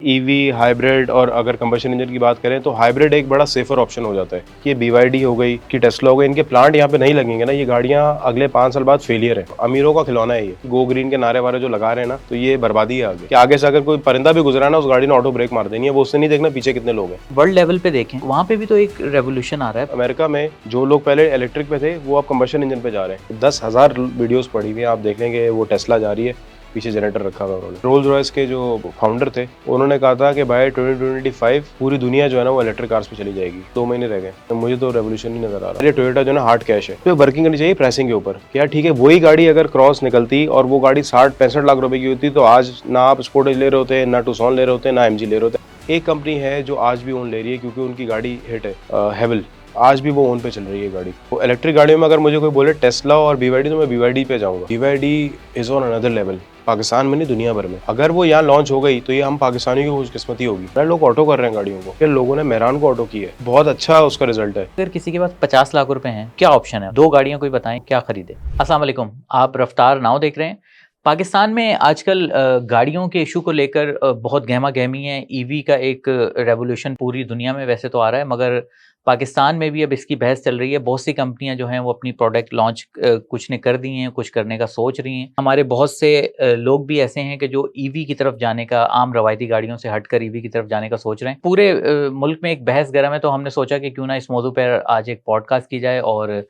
EV, hybrid और अगर combustion engine की बात करें तो हाइब्रिड एक बड़ा सेफर ऑप्शन हो जाता है। ये BYD हो गई कि टेस्ला हो गई, इनके प्लांट यहाँ पे नहीं लगेंगे ना, ये गाड़ियाँ अगले 5 साल बाद फेलियर है। अमीरों का खिलौना है ये। गो ग्रीन के नारे वारे जो लगा रहे हैं ना, तो ये बर्बादी है आगे। कि आगे से अगर कोई परिंदा भी गुजरा ना, उस गाड़ी ने ऑटो ब्रेक मार देनी है, वो उससे नहीं देखना पीछे कितने लोग हैं। वर्ल्ड लेवल पे देखें, वहाँ पे भी तो एक रेवोल्यूशन आ रहा है। अमेरिका में जो लोग पहले इलेक्ट्रिक पे थे, वो अब कंबशन इंजन पे जा रहे हैं। 10,000 वीडियोस पड़ी हुई हैं, आप देख लेंगे। वो टेस्ला जा रही है, पीछे जनरेटर रखा हुआ उन्होंने। रोल्स रॉयस के जो फाउंडर थे, उन्होंने कहा था कि बाय 2025 पूरी दुनिया जो है ना वो इलेक्ट्रिक कार्स पे चली जाएगी। 2 महीने रह गए, तो मुझे तो रेवोल्यूशन ही नजर आ रहा है। टोयोटा जो है ना हार्ड कैश है, तो वर्किंग करनी चाहिए प्राइसिंग के ऊपर। क्या ठीक है, वही गाड़ी अगर क्रॉस निकलती और वो गाड़ी 60-65 लाख रुपए की होती, तो आज ना आप स्पोर्टेज ले रहे होते, ना टूसॉन ले रहे होते, ना MG ले रहे होते। एक कंपनी है जो आज भी ओन ले रही है, क्योंकि उनकी गाड़ी हिट है, हेवल। आज भी वो ओन पे चल रही है गाड़ी। वो इलेक्ट्रिक गाड़ियों में अगर मुझे कोई बोले टेस्ला और BYD, तो मैं BYD पे जाऊंगा। BYD is on another level, Pakistan में नहीं दुनिया भर में। अगर वो यहाँ लॉन्च हो गई तो ये हम पाकिस्तानियों की खुशकिस्मती होगी। लोग ऑटो कर रहे हैं गाड़ियों को, फिर लोगों ने मेहरान को ऑटो की है, बहुत अच्छा उसका रिजल्ट है। अगर किसी के पास 50 लाख रुपए हैं, क्या ऑप्शन है? 2 गाड़ियां कोई बताएं, क्या खरीदे? अस्सलाम वालेकुम, आप रफ्तार नाउ देख रहे हैं। पाकिस्तान में आजकल गाड़ियों के इशू को लेकर बहुत गहमा गहमी है। ईवी का एक रेवोल्यूशन पूरी दुनिया में वैसे तो आ रहा है, मगर पाकिस्तान में भी अब इसकी बहस चल रही है। बहुत सी कंपनियां जो हैं वो अपनी प्रोडक्ट लॉन्च कुछ ने कर दी हैं, कुछ करने का सोच रही हैं। हमारे बहुत से लोग भी ऐसे हैं कि जो ईवी की तरफ जाने का, आम रवायती गाड़ियों से हटकर ईवी की तरफ जाने का सोच रहे हैं। पूरे मुल्क में एक बहस गर्म है, तो हमने सोचा कि क्यों ना इस मौजू पर आज एक पॉडकास्ट की जाए। और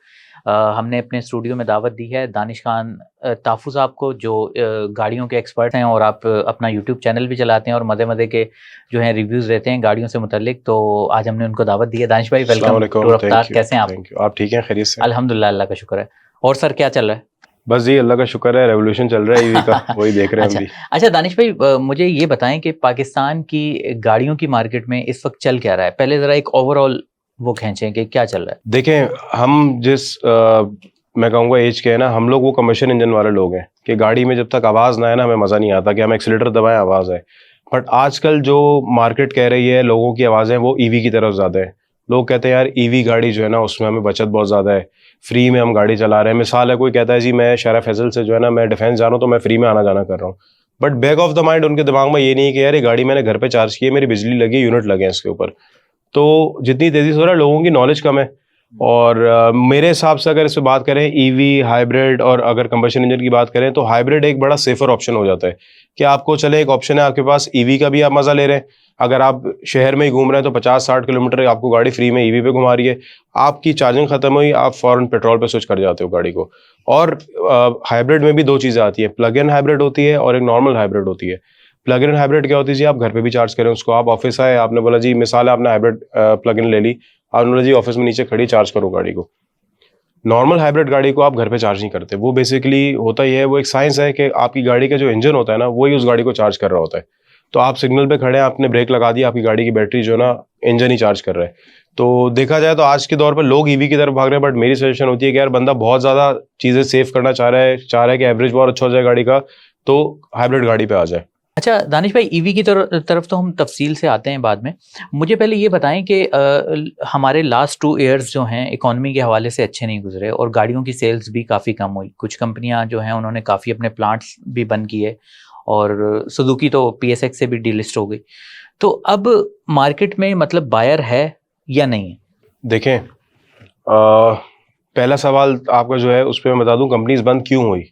हमने अपने स्टूडियो में दावत दी है दानिश खान ताफू साहब को, जो गाड़ियों के एक्सपर्ट हैं और आप अपना यूट्यूब चैनल भी चलाते हैं और मज़े मज़े के जो हैं रिव्यूज़ देते हैं गाड़ियों से मुतल्लिक। तो आज हमने उनको दावत दी है। दानिश भाई, वेलकम टू रफ्तार। कैसे हैं आप? आप ठीक हैं? खैरियत से? अल्हम्दुलिल्लाह, अल्लाह का शुक्र है। और सर, क्या चल रहा है? बस जी अल्लाह का शुक्र है, रेवोल्यूशन चल रहा है ईवी का, वही देख रहे हैं हम भी। अच्छा दानिश भाई, मुझे ये बताएं कि पाकिस्तान की गाड़ियों की मार्केट में इस वक्त चल क्या रहा है? पहले ज़रा एक ओवरऑल वो खींचें कि क्या चल रहा है। देखें, हम जिस मैं कहूँगा एज के है ना, हम लोग वो कम्बशन इंजन वाले लोग हैं कि गाड़ी में जब तक आवाज़ ना आए ना, हमें मज़ा नहीं आता कि हम एक्सीलेटर दबाएं आवाज़ आए। बट आजकल जो मार्केट कह रही है, लोगों की आवाज़ें वो ईवी की तरफ ज़्यादा है। लोग कहते हैं यार ईवी गाड़ी जो है ना, उसमें हमें बचत बहुत ज़्यादा है, फ्री में हम गाड़ी चला रहे हैं। मिसाल है, कोई कहता है जी मैं शरा फैसल से जो है ना मैं डिफेंस जा रहा हूँ, तो मैं फ्री में आना जाना कर रहा हूँ। But back of the mind उनके दिमाग में ये नहीं है कि यार ये गाड़ी मैंने घर पे चार्ज की है, मेरी बिजली लगी, यूनिट लगे हैं इसके ऊपर। तो जितनी तेज़ी से हो रहा है, लोगों की नॉलेज कम है। और मेरे हिसाब से अगर इस पर बात करें ईवी, हाइब्रिड और अगर कंबशन इंजन की बात करें, तो हाइब्रिड एक बड़ा सेफर ऑप्शन हो जाता है। कि आपको चले एक ऑप्शन है आपके पास, ईवी का भी आप मज़ा ले रहे हैं। अगर आप शहर में ही घूम रहे हैं तो 50-60 किलोमीटर आपको गाड़ी फ्री में ईवी पे घुमा रही है। आपकी चार्जिंग खत्म हुई, आप फौरन पेट्रोल पे स्विच कर जाते हो गाड़ी को। और हाइब्रिड में भी 2 चीज़ें आती है, प्लग इन हाइब्रिड होती है और एक नॉर्मल हाइब्रिड होती है। प्लग इन हाइब्रिड क्या होती है जी? आप घर पे भी चार्ज करें उसको। आप ऑफिस आए, आपने बोला जी, मिसाल है आपने हाइब्रिड प्लग इन ले ली, आपने बोला जी ऑफिस में नीचे खड़ी चार्ज करो गाड़ी को। नॉर्मल हाइब्रिड गाड़ी को आप घर पे चार्ज नहीं करते। वो बेसिकली होता ही है, वो एक साइंस है कि आपकी गाड़ी का जो इंजन होता है ना, वही उस गाड़ी को चार्ज कर रहा होता है। तो आप सिग्नल पे खड़े हैं, आपने ब्रेक लगा दी, आपकी गाड़ी की बैटरी जो है ना, इंजन ही चार्ज कर रहा है। तो देखा जाए तो आज के दौर पर लोग ईवी की तरफ भाग रहे हैं। बट मेरी सजेशन होती है कि यार बंदा बहुत ज़्यादा चीज़ें सेव करना चाह रहा है कि एवरेज बहुत अच्छा हो जाए गाड़ी का, तो हाइब्रिड गाड़ी पे आ जाए। अच्छा दानिश भाई, ईवी की तरफ तो हम तफसील से आते हैं बाद में। मुझे पहले ये बताएं कि हमारे लास्ट 2 ईयर्स जो हैं इकोनॉमी के हवाले से अच्छे नहीं गुजरे और गाड़ियों की सेल्स भी काफ़ी कम हुई। कुछ कंपनियां जो हैं उन्होंने काफ़ी अपने प्लांट्स भी बंद किए और सुजुकी तो PSX से भी डीलिस्ट हो गई। तो अब मार्केट में मतलब बायर है या नहीं है? देखें, पहला सवाल आपका जो है उस पर मैं बता दूं, कंपनीज बंद क्यों हुई।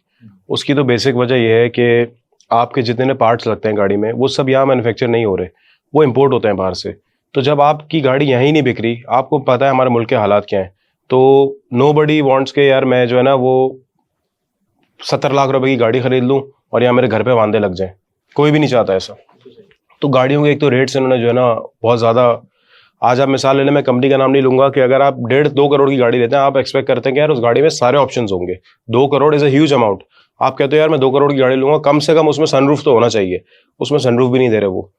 उसकी तो बेसिक वजह यह है कि आपके जितने पार्ट्स लगते हैं गाड़ी में, वो सब यहाँ मैन्युफैक्चर नहीं हो रहे, वो इंपोर्ट होते हैं बाहर से। तो जब आपकी गाड़ी यहीं नहीं बिक रही, आपको पता है हमारे मुल्क के हालात क्या हैं, तो नोबडी वांट्स के यार मैं जो है ना वो 70 लाख रुपए की गाड़ी खरीद लूँ और यहाँ मेरे घर पे वांदे लग जाए। कोई भी नहीं चाहता ऐसा। तो गाड़ियों के एक तो रेट्स इन्होंने जो है ना बहुत ज़्यादा, आज आप मिसाल ले लें, मैं कंपनी का नाम नहीं लूंगा, कि अगर आप 1.5-2 करोड़ की गाड़ी लेते हैं, आप एक्सपेक्ट करते हैं कि यार उस गाड़ी में सारे ऑप्शंस होंगे। 2 crore is a huge amount. आप कहते हो यार मैं 2 करोड़ की गाड़ी लूंगा, कम से कम उसमें सनरूफ तो होना चाहिए। उसमें सनरूफ भी नहीं दे रहे वो।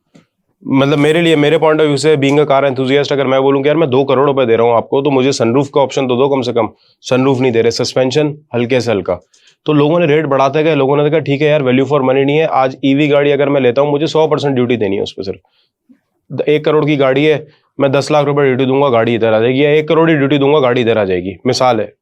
मतलब मेरे लिए, मेरे पॉइंट ऑफ व्यू से, बीइंग अ कार एंथुसियास्ट, अगर मैं बोलूँ कि यार मैं 2 करोड़ रुपए दे रहा हूँ आपको, तो मुझे सनरूफ का ऑप्शन तो दो कम से कम। सनरूफ नहीं दे रहे, सस्पेंशन हल्के से हल्का। तो लोगों ने रेट बढ़ाते गए, लोगों ने देखा ठीक है यार वैल्यू फॉर मनी नहीं है। आज ईवी गाड़ी अगर मैं लेता हूँ, मुझे 100% ड्यूटी देनी है उस पर। सिर्फ 1 करोड़ की गाड़ी है, मैं 10 लाख रुपए ड्यूटी दूंगा, गाड़ी इधर आ जाएगी, या 1 करोड़ की ड्यूटी दूंगा, गाड़ी इधर आ जाएगी। मिसाल है।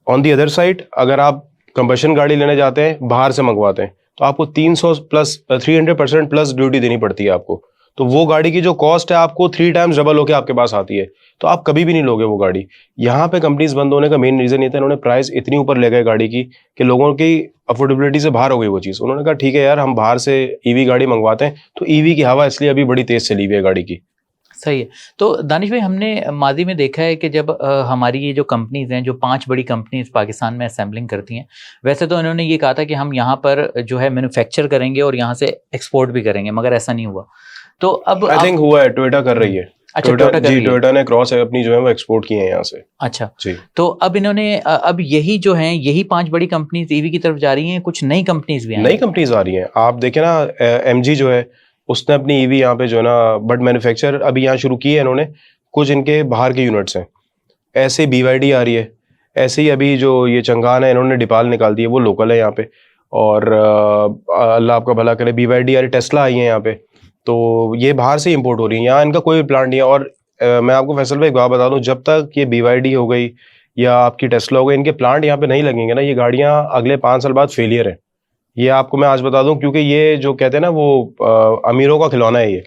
ऑन दी अदर साइड, अगर आप कंबशन गाड़ी लेने जाते हैं, बाहर से मंगवाते हैं, तो आपको 300% प्लस ड्यूटी देनी पड़ती है आपको। तो वो गाड़ी की जो कॉस्ट है आपको 3 टाइम्स डबल होके आपके पास आती है, तो आप कभी भी नहीं लोगे वो गाड़ी। यहाँ पे कंपनीज बंद होने का मेन रीजन ये था, इन्होंने प्राइस इतनी ऊपर ले गए गाड़ी की कि लोगों की अफोर्डेबिलिटी से बाहर हो गई वो चीज़। उन्होंने कहा ठीक है यार, हम बाहर से ईवी गाड़ी मंगवाते हैं, तो ईवी की हवा इसलिए अभी बड़ी तेज चली हुई है गाड़ी की। सही है। तो दानिश भाई, हमने माजी में देखा है कि जब हमारी ये जो कंपनीज हैं, जो 5 बड़ी कंपनीज पाकिस्तान में असेंबलिंग करती हैं, वैसे तो इन्होंने ये कहा था कि हम यहाँ पर जो है मैन्युफैक्चर करेंगे और यहाँ से एक्सपोर्ट भी करेंगे, मगर ऐसा नहीं हुआ। तो अब आई थिंक हुआ है, टोयोटा कर रही है। अच्छा, टोयोटा कर रही है। टोयोटा ने क्रॉस है अपनी जो है वो एक्सपोर्ट की है यहाँ से। अच्छा जी, तो अब इन्होंने अब यही जो हैं, यही 5 बड़ी कंपनीज ईवी की तरफ जा रही हैं, कुछ नई कंपनीज भी आई नई हैं। कंपनीज आ रही हैं। आप देखें ना, एमजी जो है उसने अपनी ईवी यहाँ पे जो है ना बट मैन्युफैक्चर अभी यहाँ शुरू की है इन्होंने, कुछ इनके बाहर के यूनिट्स हैं। ऐसे BYD आ रही है, ऐसे ही अभी जो ये चंगान है इन्होंने डिपाल निकाल दी है, वो लोकल है यहाँ पे। और अल्लाह आपका भला करे, BYD आ रही, टेस्ला आई है यहाँ पे, तो ये बाहर से इंपोर्ट हो रही है, यहाँ इनका कोई प्लांट नहीं है। और मैं आपको फैसल भाई एक बात बता दूं, जब तक ये BYD हो गई या आपकी टेस्ला हो गई, इनके प्लांट यहाँ पे नहीं लगेंगे ना, ये गाड़ियाँ अगले 5 साल बाद फेलियर है। ये आपको मैं आज बता दूं, क्योंकि ये जो कहते हैं ना वो अमीरों का खिलौना है ये।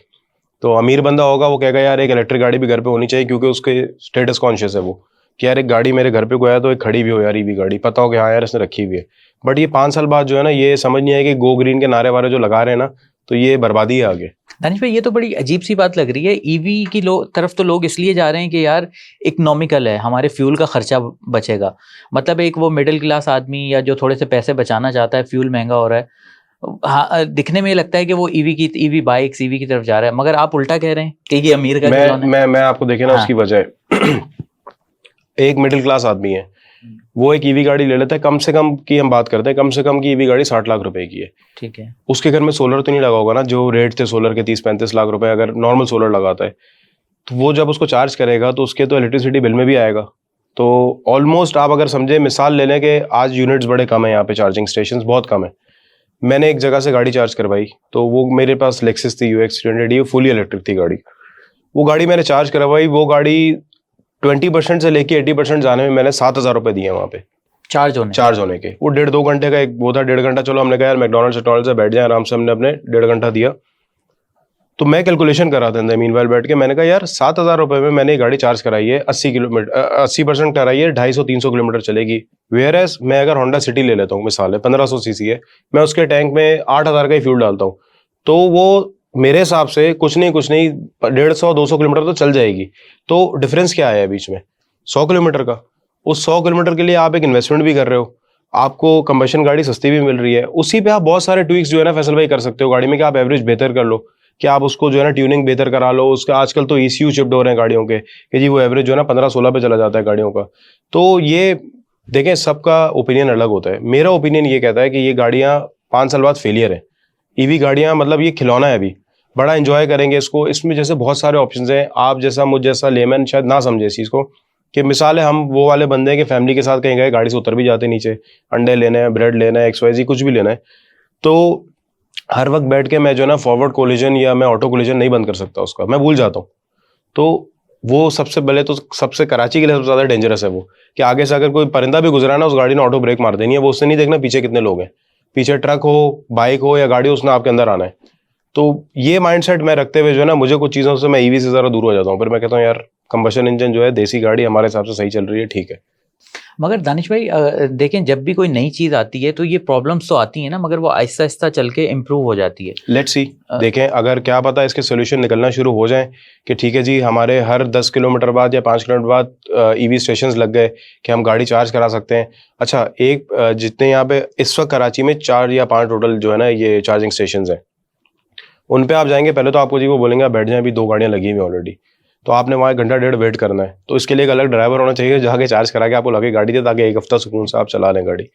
तो अमीर बंदा होगा वो कहेगा यार एक इलेक्ट्रिक गाड़ी भी घर पे होनी चाहिए, क्योंकि उसके स्टेटस कॉन्शियस है वो, कि यार एक गाड़ी मेरे घर पे कोई आया तो एक खड़ी भी हो यार, ईवी गाड़ी, पता हो कि हाँ यार इसने रखी हुई है। बट ये 5 साल बाद जो है ना, ये समझ नहीं आएगी, गो ग्रीन के नारे वारे जो लगा रहे हैं ना, तो ये बर्बादी है आगे। दानिश भाई, ये तो बड़ी अजीब सी बात लग रही है। ईवी की तरफ तो लोग इसलिए जा रहे हैं कि यार इकोनॉमिकल है, हमारे फ्यूल का खर्चा बचेगा। मतलब एक वो मिडिल क्लास आदमी या जो थोड़े से पैसे बचाना चाहता है, फ्यूल महंगा हो रहा है, हाँ, दिखने में ये लगता है कि वो ईवी बाइक्स, ईवी की तरफ जा रहा है, मगर आप उल्टा कह रहे हैं कि ये अमीर का खिलौना है। मैं आपको देखे ना हाँ। उसकी वजह एक मिडिल क्लास आदमी है, वो एक ईवी गाड़ी ले लेता है, कम से कम की हम बात करते हैं, कम से कम की ईवी गाड़ी 60 लाख रुपए की है। ठीक है। उसके घर में सोलर तो नहीं लगा होगा ना, जो रेट थे सोलर के 30-35 लाख रुपए, अगर नॉर्मल सोलर लगाता है, तो वो जब उसको चार्ज करेगा तो उसके तो इलेक्ट्रिसिटी बिल में भी आएगा। तो ऑलमोस्ट आप अगर समझे, मिसाल ले लें कि आज यूनिट्स बड़े कम है यहाँ पे, चार्जिंग स्टेशन बहुत कम है। मैंने एक जगह से गाड़ी चार्ज करवाई, तो वो मेरे पास लेक्सस थी UX 300, ये फुली इलेक्ट्रिक थी गाड़ी। वो गाड़ी मैंने चार्ज करवाई, वो गाड़ी 20% से लेके 80% जाने में मैंने 7,000 रुपये दिए वहाँ पे चार्ज होने के। वो 1.5-2 घंटे का एक वो था, 1.5 घंटा चलो हमने कहा यार मैकडॉनल्ड्स से बैठ जाए आराम से, हमने अपने 1.5 घंटा दिया। तो मैं कैलकुलेशन करा था मीनवाइल बैठ के, मैंने कहा यार 7,000 रुपये में मैंने ये गाड़ी चार्ज कराई है, 80% कराई है, 250-300 किलोमीटर चलेगी। वेयर एज मैं अगर होंडा सिटी ले लेता हूँ, मिसाल है 1500 सीसी है, मैं उसके टैंक में 8,000 का ही फ्यूल डालता हूँ, तो वो मेरे हिसाब से कुछ नहीं 150-200 किलोमीटर तो चल जाएगी। तो डिफरेंस क्या आया है बीच में? 100 किलोमीटर का। उस 100 किलोमीटर के लिए आप एक इन्वेस्टमेंट भी कर रहे हो, आपको कंबशन गाड़ी सस्ती भी मिल रही है, उसी पे आप बहुत सारे ट्विक्स जो है ना फैसल भाई कर सकते हो गाड़ी में, कि आप एवरेज बेहतर कर लो, कि आप उसको जो है ना ट्यूनिंग बेहतर करा लो। उसका आजकल तो ECU चिप्ड हो रहे हैं गाड़ियों के, कि जी वो एवरेज जो है ना 15-16 पे चला जाता है गाड़ियों का। तो ये देखें, सबका ओपिनियन अलग होता है। मेरा ओपिनियन ये कहता है कि ये गाड़ियाँ 5 साल बाद फेलियर है। ईवी गाड़ियाँ मतलब ये खिलौना है, अभी बड़ा एंजॉय करेंगे इसको, इसमें जैसे बहुत सारे ऑप्शंस हैं। आप जैसा मुझ जैसा लेमैन शायद ना समझे इस चीज़ को, कि मिसाल है हम वो वाले बंदे हैं कि फैमिली के साथ कहीं गए, गाड़ी से उतर भी जाते नीचे, अंडे लेने हैं, ब्रेड लेना है, XYZ कुछ भी लेना है, तो हर वक्त बैठ के मैं जो है ना फॉरवर्ड कोलिजन या मैं ऑटो कोलिजन नहीं बंद कर सकता उसका, मैं भूल जाता हूँ। तो वो सबसे पहले तो सबसे कराची के लिए सबसे ज़्यादा डेंजरस है वो, कि आगे से अगर कोई परिंदा भी गुजरा ना, उस गाड़ी ने ऑटो ब्रेक मार देनी है, वो उससे नहीं देखना पीछे कितने लोग हैं, पीछे ट्रक हो, बाइक हो या गाड़ी हो, उसने आपके अंदर आना है। तो ये माइंडसेट मैं रखते हुए जो है ना, मुझे कुछ चीज़ों से मैं ईवी से ज़रा दूर हो जाता हूँ। फिर मैं कहता हूँ यार कंबशन इंजन जो है, देसी गाड़ी हमारे हिसाब से सही चल रही है, ठीक है। मगर दानिश भाई, देखें, जब भी कोई नई चीज़ आती है तो ये प्रॉब्लम्स तो आती है ना, मगर वो आहिस्ता आहिस्ता चल के इम्प्रूव हो जाती है। लेट्स सी, देखें, अगर क्या पता इसके सोल्यूशन निकलना शुरू हो जाएं कि ठीक है जी, हमारे हर 10 किलोमीटर बाद या 5 किलोमीटर बाद EV स्टेशन लग गए कि हम गाड़ी चार्ज करा सकते हैं। अच्छा, एक जितने यहाँ पे इस वक्त कराची में 4 या 5 टोटल जो है ना ये चार्जिंग स्टेशन हैं, उन पे आप जाएंगे, पहले तो आपको जी वो बोलेंगे आप बैठ जाएं, अभी 2 गाड़ियाँ लगी हुई ऑलरेडी, तो आपने वहाँ 1 घंटा 1.5 वेट करना है। तो इसके लिए एक अलग ड्राइवर होना चाहिए, जाके चार्ज करा के आपको लगे गाड़ी दे, ताकि 1 हफ्ता सुकून से आप चला लें गाड़ी।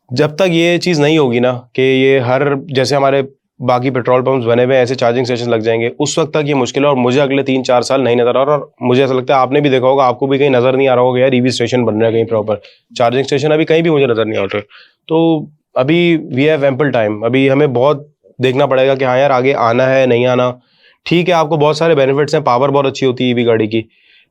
जब तक ये चीज़ नहीं होगी ना कि ये हर जैसे हमारे बाकी पेट्रोल पंप्स बने हुए ऐसे चार्जिंग स्टेशन लग जाएंगे, उस वक्त तक ये मुश्किल है। और मुझे अगले 3-4 साल नहीं नजर आ रहा, और मुझे ऐसा लगता है आपने भी देखा होगा, आपको भी कहीं नजर नहीं आ रहा होगा यार EV स्टेशन बन रहे हैं कहीं प्रॉपर चार्जिंग स्टेशन, अभी कहीं भी मुझे नजर नहीं आ रहे। तो अभी वी हैव एम्पल टाइम, अभी हमें बहुत देखना पड़ेगा कि हाँ यार आगे आना है नहीं आना। ठीक है, आपको बहुत सारे बेनिफिट्स हैं, पावर बहुत अच्छी होती है EV गाड़ी की।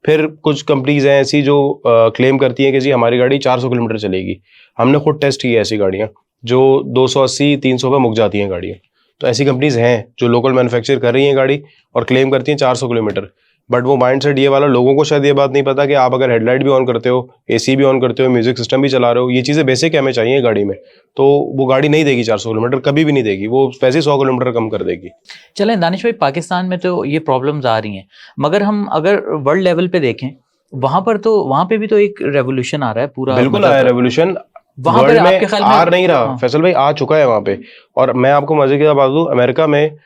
फिर कुछ कंपनीज हैं ऐसी जो क्लेम करती हैं कि जी हमारी गाड़ी 400 किलोमीटर चलेगी। हमने खुद टेस्ट की है ऐसी गाड़ियाँ, जो 280-300 पे मुक जाती हैं गाड़ियाँ। तो ऐसी कंपनीज हैं जो लोकल मैन्युफैक्चर कर रही हैं गाड़ी और क्लेम करती हैं 400 किलोमीटर। बट वो माइंडसेट ये वाला, लोगों को शायद ये बात नहीं पता कि आप अगर हेडलाइट भी ऑन करते हो, एसी भी ऑन करते हो, म्यूजिक सिस्टम भी चला रहे हो, ये चीज़ें बेसिक हमें चाहिए गाड़ी में, तो वो गाड़ी नहीं देगी 400 किलोमीटर, कभी भी नहीं देगी, वो वैसे ही 100 किलोमीटर कम कर देगी। चलें दानिश भाई, पाकिस्तान में तो ये प्रॉब्लम्स आ रही हैं, मगर हम अगर वर्ल्ड लेवल पे देखें, वहां पे भी तो एक रेवोल्यूशन आ रहा है पूरा। बिल्कुल आया रेवोल्यूशन, वहां पर वर्ल्ड आपके में ख्याल आ में नहीं रहा। हाँ। फैसल भाई आ चुका है वहां पे। और मैं आपको मजे की बात दूं, अमेरिका में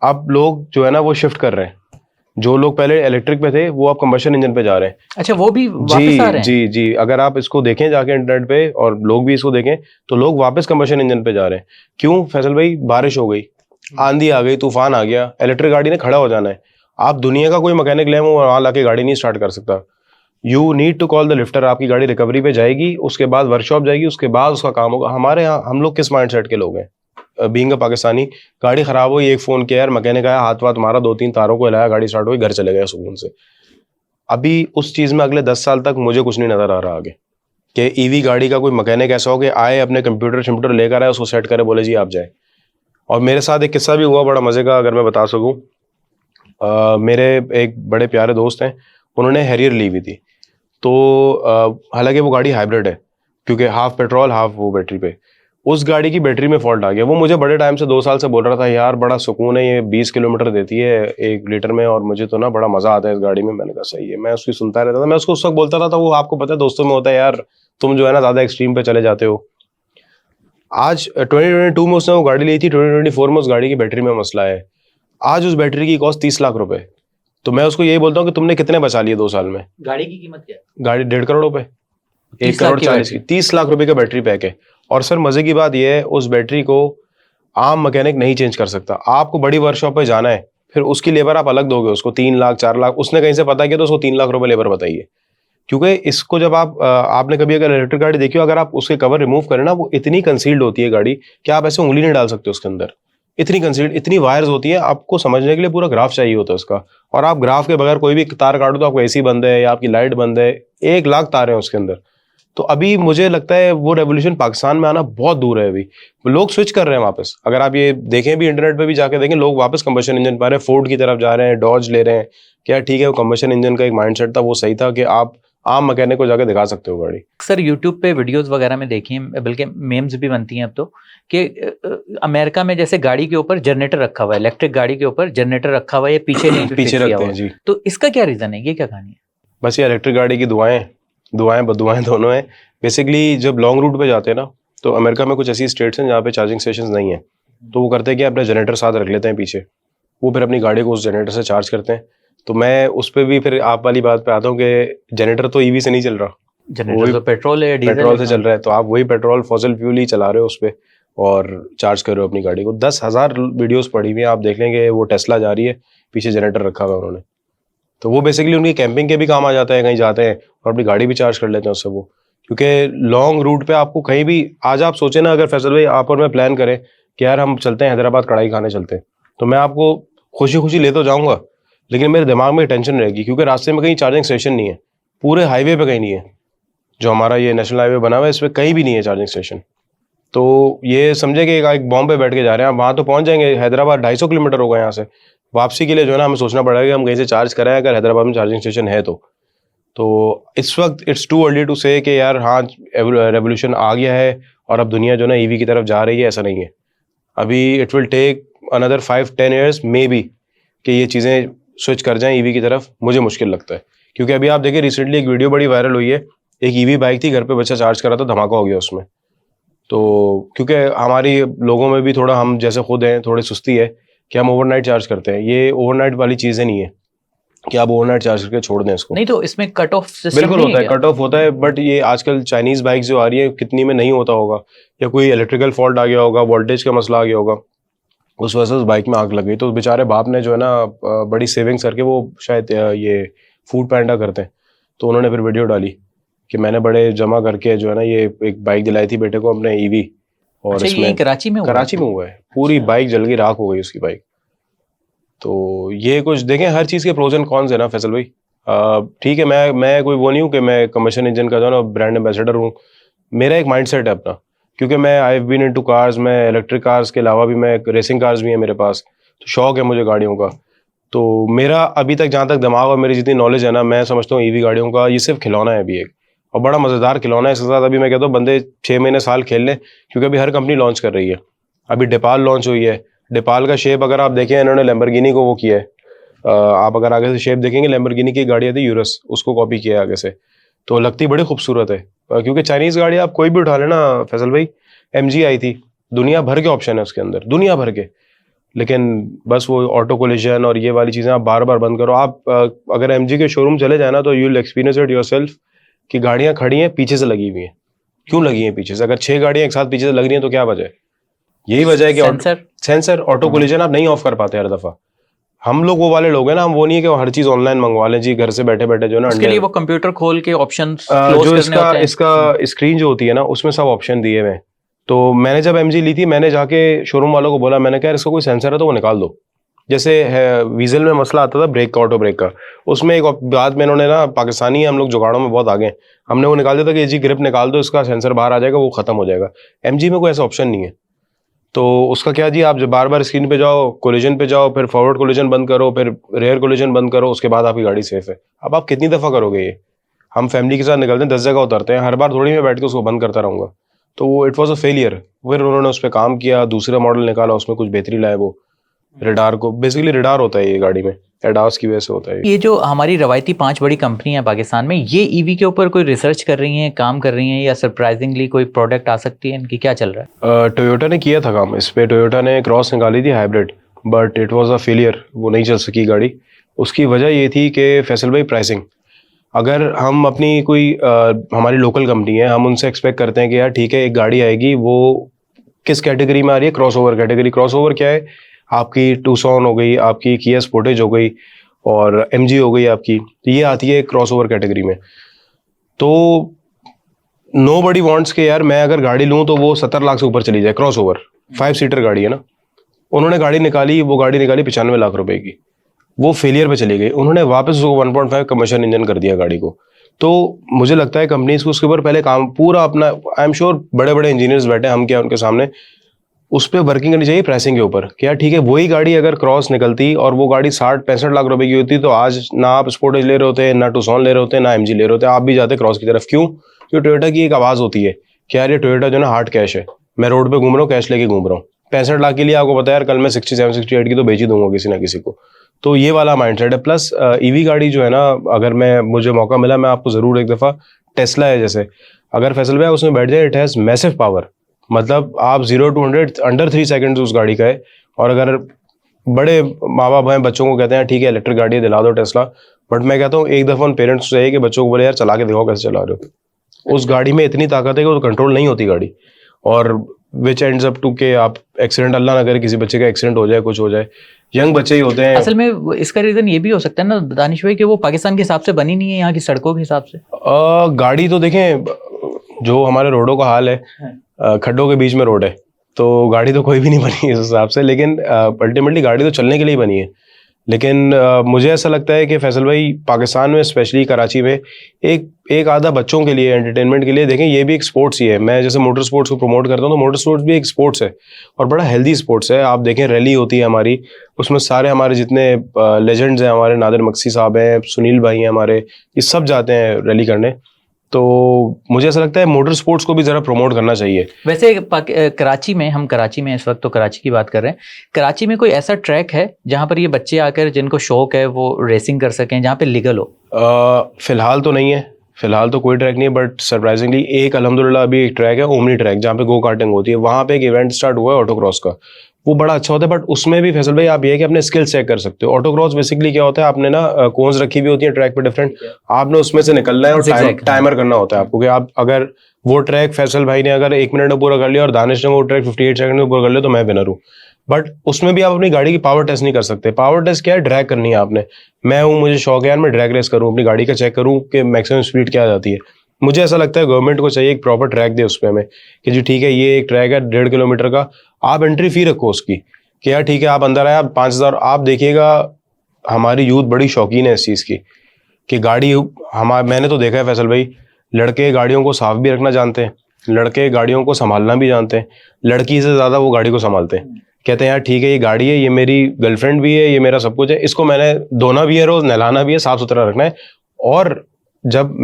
अब लोग जो है ना वो शिफ्ट कर रहे हैं। जो लोग पहले इलेक्ट्रिक पे थे वो अब कंबशन इंजन पे जा रहे हैं। अच्छा, वो भी वापस आ रहे हैं? जी जी, अगर आप इसको देखें जाके इंटरनेट पे और लोग भी इसको देखें तो लोग वापस कंबशन इंजन पे जा रहे हैं। क्यों फैसल भाई? बारिश हो गई, आंधी आ गई, तूफान आ गया, इलेक्ट्रिक गाड़ी ने खड़ा हो जाना है। आप दुनिया का कोई मैकेनिक ले, वो वहां लाके गाड़ी नहीं स्टार्ट कर सकता। You need to call the lifter. आपकी गाड़ी रिकवरी पे जाएगी, उसके बाद वर्कशॉप जाएगी, उसके बाद उसका काम होगा। हमारे यहाँ हम लोग किस माइंडसेट के लोग हैं? बीइंग अ पाकिस्तानी, गाड़ी खराब हुई, एक फोन किया यार, मैकेनिक आया, हाथ वाथ मारा, 2-3 तारों को हिलाया, गाड़ी स्टार्ट हुई, घर चले गए सुकून से। अभी उस चीज में अगले 10 साल तक मुझे कुछ नहीं नजर आ रहा आगे कि ईवी गाड़ी का कोई मैकेनिक ऐसा हो कि आए, अपने कंप्यूटर शम्प्यूटर लेकर आए, उसको सेट करे, बोले जी आप जाए। और मेरे साथ एक किस्सा भी हुआ बड़ा मजे का, अगर मैं बता सकूं। मेरे एक बड़े प्यारे दोस्त हैं, उन्होंने हैरियर ली हुई थी। तो हालांकि वो गाड़ी हाइब्रिड है, क्योंकि हाफ पेट्रोल हाफ वो बैटरी पे। उस गाड़ी की बैटरी में फॉल्ट आ गया। वो मुझे बड़े टाइम से 2 साल से बोल रहा था यार बड़ा सुकून है, ये 20 किलोमीटर देती है 1 लीटर में, और मुझे तो ना बड़ा मजा आता है इस गाड़ी में। मैंने कहा सही है। मैं उसकी सुनता रहता था, मैं उसको उस वक्त बोलता था, वो आपको पता है दोस्तों में होता है यार, तुम जो है ना ज्यादा एक्सट्रीम पे चले जाते हो। आज 2022 में उसने वो गाड़ी ली थी, 2024 में उस गाड़ी की बैटरी में मसला है। आज उस बैटरी की कॉस्ट 30 लाख रुपए। तो मैं उसको यही बोलता हूँ कि तुमने कितने बचा लिए 2 साल में? गाड़ी की कीमत क्या है? गाड़ी 1.5 करोड़ रुपए, 30 1 करोड़ लाख की 40 की, 30 लाख रुपए का बैटरी पैक है। और सर मजे की बात यह है, उस बैटरी को आम मैकेनिक नहीं चेंज कर सकता। आपको बड़ी वर्कशॉप पे जाना है, फिर उसकी लेबर आप अलग दोगे उसको, 3 लाख 4 लाख। उसने कहीं से पता किया तो उसको 3 लाख रुपए लेबर बताइए। क्योंकि इसको जब आपने कभी अगर इलेक्ट्रिक गाड़ी देखी हो, अगर आप उसके कवर रिमूव करें ना, वो इतनी कंसील्ड होती है गाड़ी कि आप ऐसे उंगली नहीं डाल सकते उसके अंदर। इतनी कंसील्ड, इतनी वायर्स होती है, आपको समझने के लिए पूरा ग्राफ चाहिए होता है उसका। और आप ग्राफ के बगैर कोई भी तार काटो तो आपको एसी बंद है या आपकी लाइट बंद है, 1 लाख तार हैं उसके अंदर। तो अभी मुझे लगता है वो रेवोल्यूशन पाकिस्तान में आना बहुत दूर है। अभी लोग स्विच कर रहे हैं वापस। अगर आप ये देखें भी, इंटरनेट पे भी जाके देखें, लोग वापस कंबशन इंजन पर रहे हैं, फोर्ड की तरफ जा रहे हैं, डॉज ले रहे हैं। क्या ठीक है, वो कंबशन इंजन का एक माइंडसेट था, वो सही था कि आप आम मैकेनिक को जाके दिखा सकते हो गाड़ी। अक्सर यूट्यूब पे वीडियोस वगैरह में देखी हैं, बल्कि मेम्स भी बनती हैं अब तो, कि अमेरिका में जैसे गाड़ी के ऊपर जनरेटर रखा हुआ है, इलेक्ट्रिक गाड़ी के ऊपर जनरेटर रखा हुआ है, ये पीछे नहीं पीछे रखते हैं जी। तो इसका क्या रीजन है, ये क्या कहानी है? बस ये इलेक्ट्रिक गाड़ी की दुआएं बदुआएं दोनों हैं। बेसिकली जब लॉन्ग रूट पे जाते हैं ना, तो अमेरिका में कुछ ऐसी स्टेट्स हैं जहाँ पे चार्जिंग स्टेशन नहीं है। तो वो करते हैं कि अपने जनरेटर साथ रख लेते हैं पीछे, वो फिर अपनी गाड़ी को उस जनरेटर से चार्ज करते हैं। तो मैं उस पर भी फिर आप वाली बात पे आता हूँ कि जनरेटर तो ईवी से नहीं चल रहा, जनरेटर तो पेट्रोल है, डीजल पेट्रोल से चल रहा है। तो आप वही पेट्रोल फॉसिल फ्यूल ही चला रहे हो उस पर और चार्ज कर रहे हो अपनी गाड़ी को। 10,000 वीडियोस पड़ी हुई हैं, आप देख लेंगे। वो टेस्ला जा रही है, पीछे जनरेटर रखा हुआ है उन्होंने। तो वो बेसिकली उनकी कैंपिंग के भी काम आ जाता है, कहीं जाते हैं और अपनी गाड़ी भी चार्ज कर लेते हैं उससे वो। क्योंकि लॉन्ग रूट पे आपको कहीं भी, आज आप सोचे ना, अगर फैसल भाई आप और मैं प्लान करें कि यार हम चलते हैं हैदराबाद कढ़ाई खाने चलते हैं, तो मैं आपको खुशी खुशी ले तो जाऊंगा, लेकिन मेरे दिमाग में टेंशन रहेगी क्योंकि रास्ते में कहीं चार्जिंग स्टेशन नहीं है, पूरे हाईवे पे कहीं नहीं है। जो हमारा ये नेशनल हाईवे बना हुआ है, इस पर कहीं भी नहीं है चार्जिंग स्टेशन। तो ये समझे कि एक बॉम्ब पे बैठ के जा रहे हैं, हम वहाँ तो पहुँच जाएंगे। हैदराबाद 250 किलोमीटर होगा यहाँ से। वापसी के लिए जो है ना हमें सोचना पड़ेगा कि हम कहीं से चार्ज कराएं, अगर हैदराबाद में चार्जिंग स्टेशन है तो इस वक्त इट्स टू अर्ली टू से कि यार हाँ रेवोल्यूशन आ गया है और अब दुनिया जो है ना ईवी की तरफ जा रही है, ऐसा नहीं है। अभी it will take another 5-10 years maybe कि ये चीज़ें स्विच कर जाएं ईवी की तरफ। मुझे मुश्किल लगता है क्योंकि अभी आप देखिए, रिसेंटली एक वीडियो बड़ी वायरल हुई है, एक ईवी बाइक थी, घर पे बच्चा चार्ज कर रहा था, धमाका हो गया उसमें। तो क्योंकि हमारी लोगों में भी थोड़ा, हम जैसे खुद हैं, थोड़ी सुस्ती है कि हम ओवरनाइट चार्ज करते हैं। ये ओवरनाइट वाली चीज़ें नहीं है कि आप ओवरनाइट चार्ज करके छोड़ दें इसको। नहीं तो इसमें कट ऑफ सिस्टम बिल्कुल होता है, कट ऑफ होता है। बट ये आजकल चाइनीज बाइक जो आ रही है, कितनी में नहीं होता होगा, या कोई इलेक्ट्रिकल फॉल्ट आ गया होगा, वोल्टेज का मसला आ गया होगा, उस वजह से उस बाइक में आग लग गई। तो बेचारे बाप ने जो है ना बड़ी सेविंग्स करके, वो शायद ये फूड पैंडा करते हैं, तो उन्होंने फिर वीडियो डाली कि मैंने बड़े जमा करके जो है ना ये एक बाइक दिलाई थी बेटे को अपने ईवी। और अच्छा, इसमें ये कराची में हुआ है, पूरी बाइक जल गई, राख हो गई उसकी बाइक। तो ये कुछ देखें, हर चीज़ के प्रोज एंड कॉन्स है ना फैसल भाई। ठीक है, मैं कोई वो नहीं हूँ कि मैं कम्बशन इंजन का जो है ना ब्रांड एम्बेसडर हूँ। मेरा एक माइंडसेट है अपना क्योंकि मैं I have been into cars, मैं इलेक्ट्रिक कार्स के अलावा भी मैं रेसिंग कार्स भी हैं मेरे पास, तो शौक है मुझे गाड़ियों का। तो मेरा अभी तक जहाँ तक दिमाग और मेरी जितनी नॉलेज है ना, मैं समझता हूँ ईवी गाड़ियों का ये सिर्फ खिलौना है अभी एक, और बड़ा मज़ेदार खिलौना है। इसके साथ अभी मैं कहता हूँ बंदे 6 महीने साल खेल लें, क्योंकि अभी हर कंपनी लॉन्च कर रही है। अभी डिपाल लॉन्च हुई है, डिपाल का शेप अगर आप देखें, इन्होंने लैम्बोर्गिनी को वो किया है। आप अगर आगे से शेप देखेंगे, लैम्बोर्गिनी की गाड़ी आती है यूरस, उसको कॉपी किया है आगे से, तो लगती बड़ी खूबसूरत है। क्योंकि चाइनीज़ गाड़ी आप कोई भी उठा लेना फैसल भाई, MG आई थी, दुनिया भर के ऑप्शन है उसके अंदर, दुनिया भर के, लेकिन बस वो ऑटो कोलिजन और ये वाली चीज़ें आप बार बार बंद करो। आप अगर MG के शोरूम चले जाए ना, तो you will experience it yourself कि गाड़ियाँ खड़ी हैं पीछे से लगी हुई हैं। क्यों लगी हैं पीछे से? अगर 6 गाड़ियाँ एक साथ पीछे से लग रही हैं तो क्या वजह है? यही वजह है कि सेंसर ऑटो कोलिजन आप नहीं ऑफ कर पाते हर दफ़ा। हम लोग वो वाले लोग हैं ना, हम वो नहीं है कि हर चीज़ ऑनलाइन मंगवा लें जी, घर से बैठे बैठे जो ना उसके लिए वो कंप्यूटर खोल के ऑप्शन जो इसका स्क्रीन जो होती है ना, उसमें सब ऑप्शन दिए हुए हैं। तो मैंने जब MG ली थी, मैंने जाके शोरूम वालों को बोला, मैंने कहा इसका कोई सेंसर है तो वो निकाल दो। जैसे वीजल में मसला आता था ब्रेक का, ऑटो ब्रेक का, उसमें एक बात में इन्होंने ना, पाकिस्तानी हम लोग जुगाड़ों में बहुत आगे हैं, हमने वो निकाल दिया था कि जी ग्रिप निकाल दो, इसका सेंसर बाहर आ जाएगा, वो खत्म हो जाएगा। MG में कोई ऐसा ऑप्शन नहीं है। तो उसका क्या जी, आप जब बार बार स्क्रीन पे जाओ, कोलिजन पे जाओ, फिर फॉरवर्ड कोलिजन बंद करो, फिर रेयर कोलिजन बंद करो, उसके बाद आपकी गाड़ी सेफ है। अब आप कितनी दफ़ा करोगे ये? हम फैमिली के साथ निकलते हैं, 10 जगह उतरते हैं, हर बार थोड़ी मैं बैठ के उसको बंद करता रहूँगा। तो वो इट वॉज अ फेलियर। फिर उन्होंने उस पर काम किया, दूसरा मॉडल निकाला, उसमें कुछ बेहतरी लाए। वो रडार को, बेसिकली रडार होता है ये गाड़ी में, एडास की वजह से होता है ये जो हमारी रवायती 5 बड़ी कंपनियां पाकिस्तान में, ये ईवी के ऊपर कोई रिसर्च कर रही हैं, काम कर रही हैं, या सरप्राइजिंगली कोई प्रोडक्ट आ सकती है इनकी, क्या चल रहा है? टोयोटा ने किया था काम इस पे, टोयोटा ने क्रॉस निकाली थी hybrid, but it was a failure, वो नहीं चल सकी गाड़ी। उसकी वजह ये थी कि फैसल भाई प्राइसिंग, अगर हम अपनी कोई हमारी लोकल कंपनी है, हम उनसे एक्सपेक्ट करते हैं कि यार ठीक है एक गाड़ी आएगी, वो किस कैटेगरी में आ रही है? Crossover category. क्रॉसओवर क्या है? आपकी टूसॉन हो गई, आपकी किया स्पोर्टेज हो गई, और MG हो गई आपकी, तो ये आती है क्रॉसओवर कैटेगरी में। तो नो बडी वॉन्ट्स के यार मैं अगर गाड़ी लूँ तो वो 70 लाख से ऊपर चली जाए, क्रॉसओवर 5 सीटर गाड़ी है ना। उन्होंने गाड़ी निकाली, वो गाड़ी निकाली 95 लाख रुपए की, वो फेलियर पे चली गई। उन्होंने वापस उसको 1.5 कमर्शियल इंजन कर दिया गाड़ी को। तो मुझे लगता है कंपनीज को उसके ऊपर पहले काम पूरा अपना, आई एम श्योर बड़े बड़े इंजीनियर्स बैठे, हम क्या उनके सामने, उस पर वर्किंग करनी चाहिए प्राइसिंग के ऊपर। क्या ठीक है, वही गाड़ी अगर क्रॉस निकलती और वो गाड़ी 60-65 लाख रुपए की होती, तो आज ना आप स्पोर्टेज ले रहे होते, ना टूसॉन ले रहे होते, ना MG ले रहे होते, आप भी जाते क्रॉस की तरफ। क्यों? क्योंकि टोयोटा की एक आवाज़ होती है कि यार ये टोयोटा जो ना हार्ड कैश है, मैं रोड पे घूम रहा हूँ, कैश लेके घूम रहा हूँ। 65 लाख के लिए आपको पता है यार, कल मैं 67-68 की तो बेच ही दूंगा किसी ना किसी को। तो ये वाला माइंडसेट है। प्लस EV गाड़ी जो है ना, अगर मुझे मौका मिला, मैं आपको ज़रूर एक दफ़ा, टेस्ला है जैसे, अगर फैसल भाई उसमें बैठ जाए, इट हैज़ मैसिव पावर, मतलब आप 0 to 100 अंडर 3 सेकेंड्स उस गाड़ी का है। और अगर बड़े माँ बाप हैं, बच्चों को कहते हैं ठीक है इलेक्ट्रिक गाड़ी दिला दो टेस्ला, बट मैं कहता हूँ एक दफ़ा उन पेरेंट्स से चाहिए कि बच्चों को बोले यार चला के दिखाओ कैसे चला रहे हो। उस गाड़ी में इतनी ताकत है कि वो कंट्रोल नहीं होती गाड़ी, और विच एंड्स अप टू के आप एक्सीडेंट, अल्लाह ना करे किसी बच्चे का एक्सीडेंट हो जाए, कुछ हो जाए, यंग बच्चे ही होते हैं। असल में इसका रीजन ये भी हो सकता है ना दानिश भाई, कि वो पाकिस्तान के हिसाब से बनी नहीं है, यहाँ की सड़कों के हिसाब से। गाड़ी तो देखें, जो हमारे रोडों का हाल है, खड्डों के बीच में रोड है, तो गाड़ी तो कोई भी नहीं बनी इस हिसाब से, लेकिन अल्टीमेटली गाड़ी तो चलने के लिए बनी है। लेकिन मुझे ऐसा लगता है कि फैसल भाई, पाकिस्तान में स्पेशली कराची में एक आधा बच्चों के लिए, एंटरटेनमेंट के लिए, देखें ये भी एक स्पोर्ट्स ही है। मैं जैसे मोटर स्पोर्ट्स को प्रमोट करता हूँ, तो मोटर स्पोर्ट्स भी एक स्पोर्ट्स है, और बड़ा हेल्दी स्पोर्ट्स है। आप देखें रैली होती है हमारी, उसमें सारे हमारे जितने लेजेंड्स हैं, हमारे नादिर मक्सी साहब हैं, सुनील भाई हैं हमारे, ये सब जाते हैं रैली करने। तो मुझे ऐसा लगता है मोटर स्पोर्ट्स को भी ज़रा प्रमोट करना चाहिए। वैसे कराची में, हम कराची में इस वक्त तो कराची की बात कर रहे हैं, कराची में कोई ऐसा ट्रैक है जहाँ पर ये बच्चे आकर, जिनको शौक है, वो रेसिंग कर सकें, जहाँ पे लीगल हो? फिलहाल तो नहीं है, फिलहाल तो कोई ट्रैक नहीं है, बट सरप्राइजिंगली एक अल्हम्दुलिल्लाह अभी एक ट्रैक है, ओमनी ट्रैक, जहाँ पे गो कार्टिंग होती है। वहाँ पे एक इवेंट स्टार्ट हुआ है ऑटो क्रॉस का, वो बड़ा अच्छा होता है। बट उसमें भी फैसल भाई आप ये है कि अपने स्किल्स चेक कर सकते हो। ऑटो क्रॉस बेसिकली क्या होता है, आपने ना कोन्स रखी हुई होती है ट्रैक पे डिफरेंट, आपने उसमें से निकलना है और टाइमर करना होता है आपको, कि आप अगर वो ट्रैक फैसल भाई ने अगर 1 मिनट में पूरा कर लिया और दानिश ने वो ट्रैक 58 सेकंड में पूरा कर लिया, तो मैं विनर हूँ। बट उसमें भी आप अपनी गाड़ी की पावर टेस्ट नहीं कर सकते। पावर टेस्ट क्या है? ड्रैग करनी है आपने। मैं हूँ, मुझे शौक है यार, मैं ड्रैग रेस करूँ, अपनी गाड़ी का चेक करूँ कि मैक्सिमम स्पीड क्या आ जाती है। मुझे ऐसा लगता है गवर्नमेंट को चाहिए एक प्रॉपर ट्रैक दे उस पर हमें, कि जी ठीक है ये एक ट्रैक है 1.5 किलोमीटर का, आप एंट्री फी रखो उसकी, कि यार ठीक है आप अंदर आए, आप 5,000। आप देखिएगा हमारी यूथ बड़ी शौकीन है इस चीज़ की, कि गाड़ी मैंने तो देखा है फैसल भाई, लड़के गाड़ियों को साफ भी रखना जानते हैं, लड़के गाड़ियों को संभालना भी जानते हैं, लड़की से ज़्यादा वो गाड़ी को संभालते हैं। कहते हैं यार ठीक है, ये गाड़ी है, ये मेरी गर्लफ्रेंड भी है, ये मेरा सब कुछ है, इसको मैंने धोना भी है, रोज़ नहलाना भी है, साफ़ सुथरा रखना है। और जब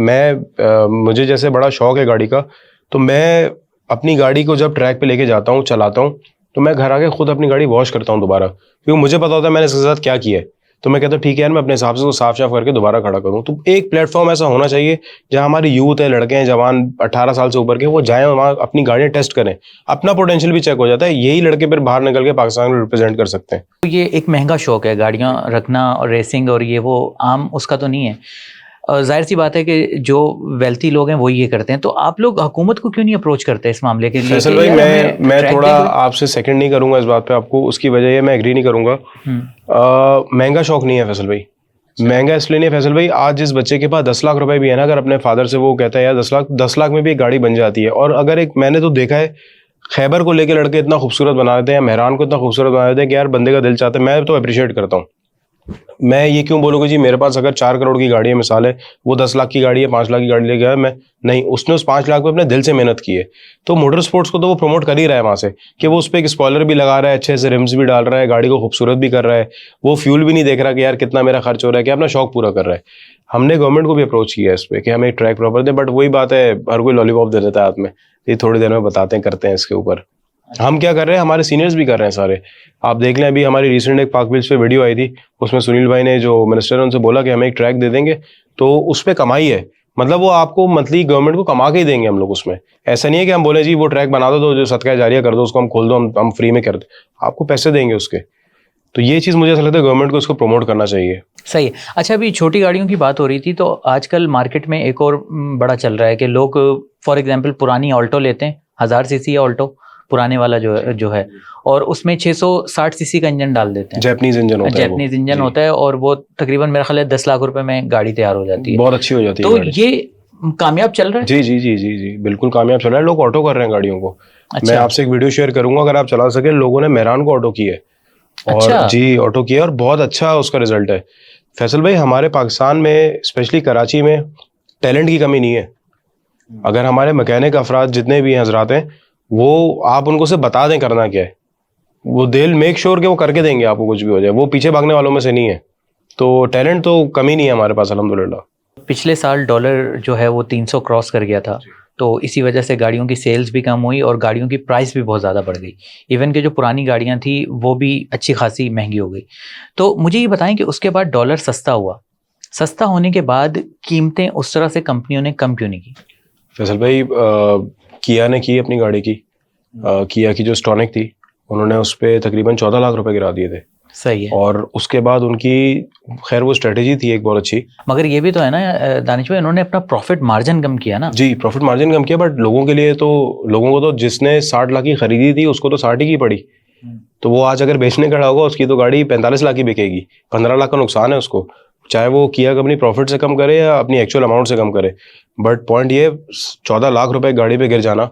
मुझे जैसे बड़ा शौक है गाड़ी का, तो मैं अपनी गाड़ी को जब ट्रैक पे लेके जाता हूँ, चलाता हूँ, तो मैं घर आके खुद अपनी गाड़ी वॉश करता हूँ दोबारा, क्योंकि मुझे पता होता है मैंने इसके साथ क्या किया है। तो मैं कहता हूँ ठीक है यार, मैं अपने हिसाब से उसको साफ करके दोबारा खड़ा करूँ। तो एक प्लेटफॉर्म ऐसा होना चाहिए जहाँ हमारी यूथ है, लड़के हैं, जवान 18 साल से ऊपर के, वो जाएं वहाँ अपनी गाड़ियाँ टेस्ट करें, अपना पोटेंशियल भी चेक हो जाता है। यही लड़के फिर बाहर निकल के पाकिस्तान को रिप्रेजेंट कर सकते हैं। तो ये एक महंगा शौक है गाड़ियाँ रखना और रेसिंग, और ये वो आम उसका तो नहीं है। जाहिर सी बात है कि जो वेल्थी लोग हैं वो ये करते हैं। तो आप लोग हुकूमत को क्यों नहीं अप्रोच करते इस मामले के लिए? फैसल भाई, मैं थोड़ा आपसे सेकंड नहीं करूंगा इस बात पे, आपको उसकी वजह है मैं एग्री नहीं करूंगा। महंगा शौक नहीं है फैसल भाई, महंगा इसलिए नहीं है फैसल भाई, आज जिस बच्चे के पास 10 लाख रुपए भी है ना, अगर अपने फादर से वो कहता है यार 10 लाख में भी एक गाड़ी बन जाती है। और अगर एक मैंने तो देखा है, खैबर को लेके लड़के इतना खूबसूरत बना देते हैं, मेहरान को इतना खूबसूरत बना देते हैं कि यार बंदे का दिल चाहता है। मैं तो अप्रिशिएट करता हूँ। मैं ये क्यों बोलूँगा जी मेरे पास अगर 4 करोड़ की गाड़ी है, मिसाल है, वो 10 लाख की गाड़ी है, 5 लाख की गाड़ी ले गया, मैं नहीं, उसने उस 5 लाख पे अपने दिल से मेहनत की है। तो मोटर स्पोर्ट्स को तो वो प्रमोट कर ही रहा है वहाँ से, कि वो उस पर एक स्पॉइलर भी लगा रहा है, अच्छे से रिम्स भी डाल रहा है, गाड़ी को खूबसूरत भी कर रहा है, वो फ्यूल भी नहीं देख रहा कि यार कितना मेरा खर्च हो रहा है, कि अपना शौक पूरा कर रहा है। हमने गवर्नमेंट को भी अप्रोच किया है इस पर कि हमें एक ट्रैक प्रॉपर दे, बट वही बात है, हर कोई लॉलीपॉप दे देता है हाथ में, ये थोड़ी देर में बताते हैं, करते हैं इसके ऊपर। हम क्या कर रहे हैं, हमारे सीनियर्स भी कर रहे हैं सारे। आप देख लें, अभी हमारी रिसेंट एक पाक व्हील्स पे वीडियो आई थी, उसमें सुनील भाई ने जो मिनिस्टर है उनसे बोला कि हमें एक ट्रैक दे देंगे, तो उस पर कमाई है। मतलब वो आपको मंथली गवर्नमेंट को कमा के ही देंगे हम लोग उसमें। ऐसा नहीं है कि हम बोले जी वो ट्रैक बना दो, तो जो सदका जारिया कर दो, उसको हम खोल दो, हम फ्री में कर दो, आपको पैसे देंगे उसके। तो ये चीज़ मुझे ऐसा लगता है गवर्नमेंट को इसको प्रमोट करना चाहिए। सही है। अच्छा, अभी छोटी गाड़ियों की बात हो रही थी, तो आजकल मार्केट में एक और बड़ा चल रहा है कि लोग फॉर एग्जांपल पुरानी ऑल्टो लेते हैं, 1000 सीसी ऑल्टो पुराने वाला जो है, और उसमें 660 सीसी का इंजन डाल देते हैं। जैपनीज इंजन होता है, जैपनीज इंजन होता है, और वो तकरीबन मेरा ख्याल है 10 लाख रुपए में गाड़ी तैयार हो जाती है, बहुत अच्छी हो जाती है। तो ये कामयाब चल रहा है? जी जी जी जी जी, बिल्कुल कामयाब चल रहा है। लोग ऑटो कर रहे हैं गाड़ियों को। अच्छा। मैं आपसे एक वीडियो शेयर करूंगा, अगर आप चला सके, लोगों ने मेहरान को ऑटो की है। और अच्छा। जी ऑटो किया और बहुत अच्छा उसका रिजल्ट है। फैसल भाई, हमारे पाकिस्तान में स्पेशली कराची में टैलेंट की कमी नहीं है। अगर हमारे मैकेनिक अफराद जितने भी हजरात हैं, वो आप उनको से बता दें करना क्या है, वो दे मेक श्योर कि वो करके देंगे आपको, कुछ भी हो जाए। वो पीछे भागने वालों में से नहीं है। तो टैलेंट तो कमी नहीं है हमारे पास, अल्हम्दुलिल्लाह। पिछले साल डॉलर जो है वो 300 क्रॉस कर गया था, तो इसी वजह से गाड़ियों की सेल्स भी कम हुई और गाड़ियों की प्राइस भी बहुत ज़्यादा बढ़ गई। इवन के जो पुरानी गाड़ियां थी वो भी अच्छी खासी महंगी हो गई। तो मुझे ये बताएं कि उसके बाद डॉलर सस्ता हुआ, सस्ता होने के बाद कीमतें उस तरह से कंपनियों ने कम क्यों नहीं की? फैसल भाई, किया ने की अपनी गाड़ी की, किया की जो स्टॉनिक थी, उन्होंने उस पर तकरीबन 14 लाख रुपए गिरा दिए थे। सही है। और उसके बाद उनकी, खैर वो स्ट्रेटेजी थी एक बहुत अच्छी, मगर ये भी तो है ना दानिश भाई, उन्होंने अपना प्रॉफिट मार्जिन कम किया ना। जी प्रॉफिट मार्जिन कम किया, बट लोगों के लिए तो, लोगों को तो जिसने 60 लाख की खरीदी थी उसको तो 60 ही की पड़ी। तो वो आज अगर बेचने खड़ा होगा, उसकी तो गाड़ी 45 लाख की बिकेगी, 15 लाख का नुकसान है उसको, चाहे वो किया कंपनी प्रॉफिट से कम करे या अपनी एक्चुअल अमाउंट से कम करे। बट पॉइंट ये, 14 लाख रुपए गाड़ी पे गिर जाना,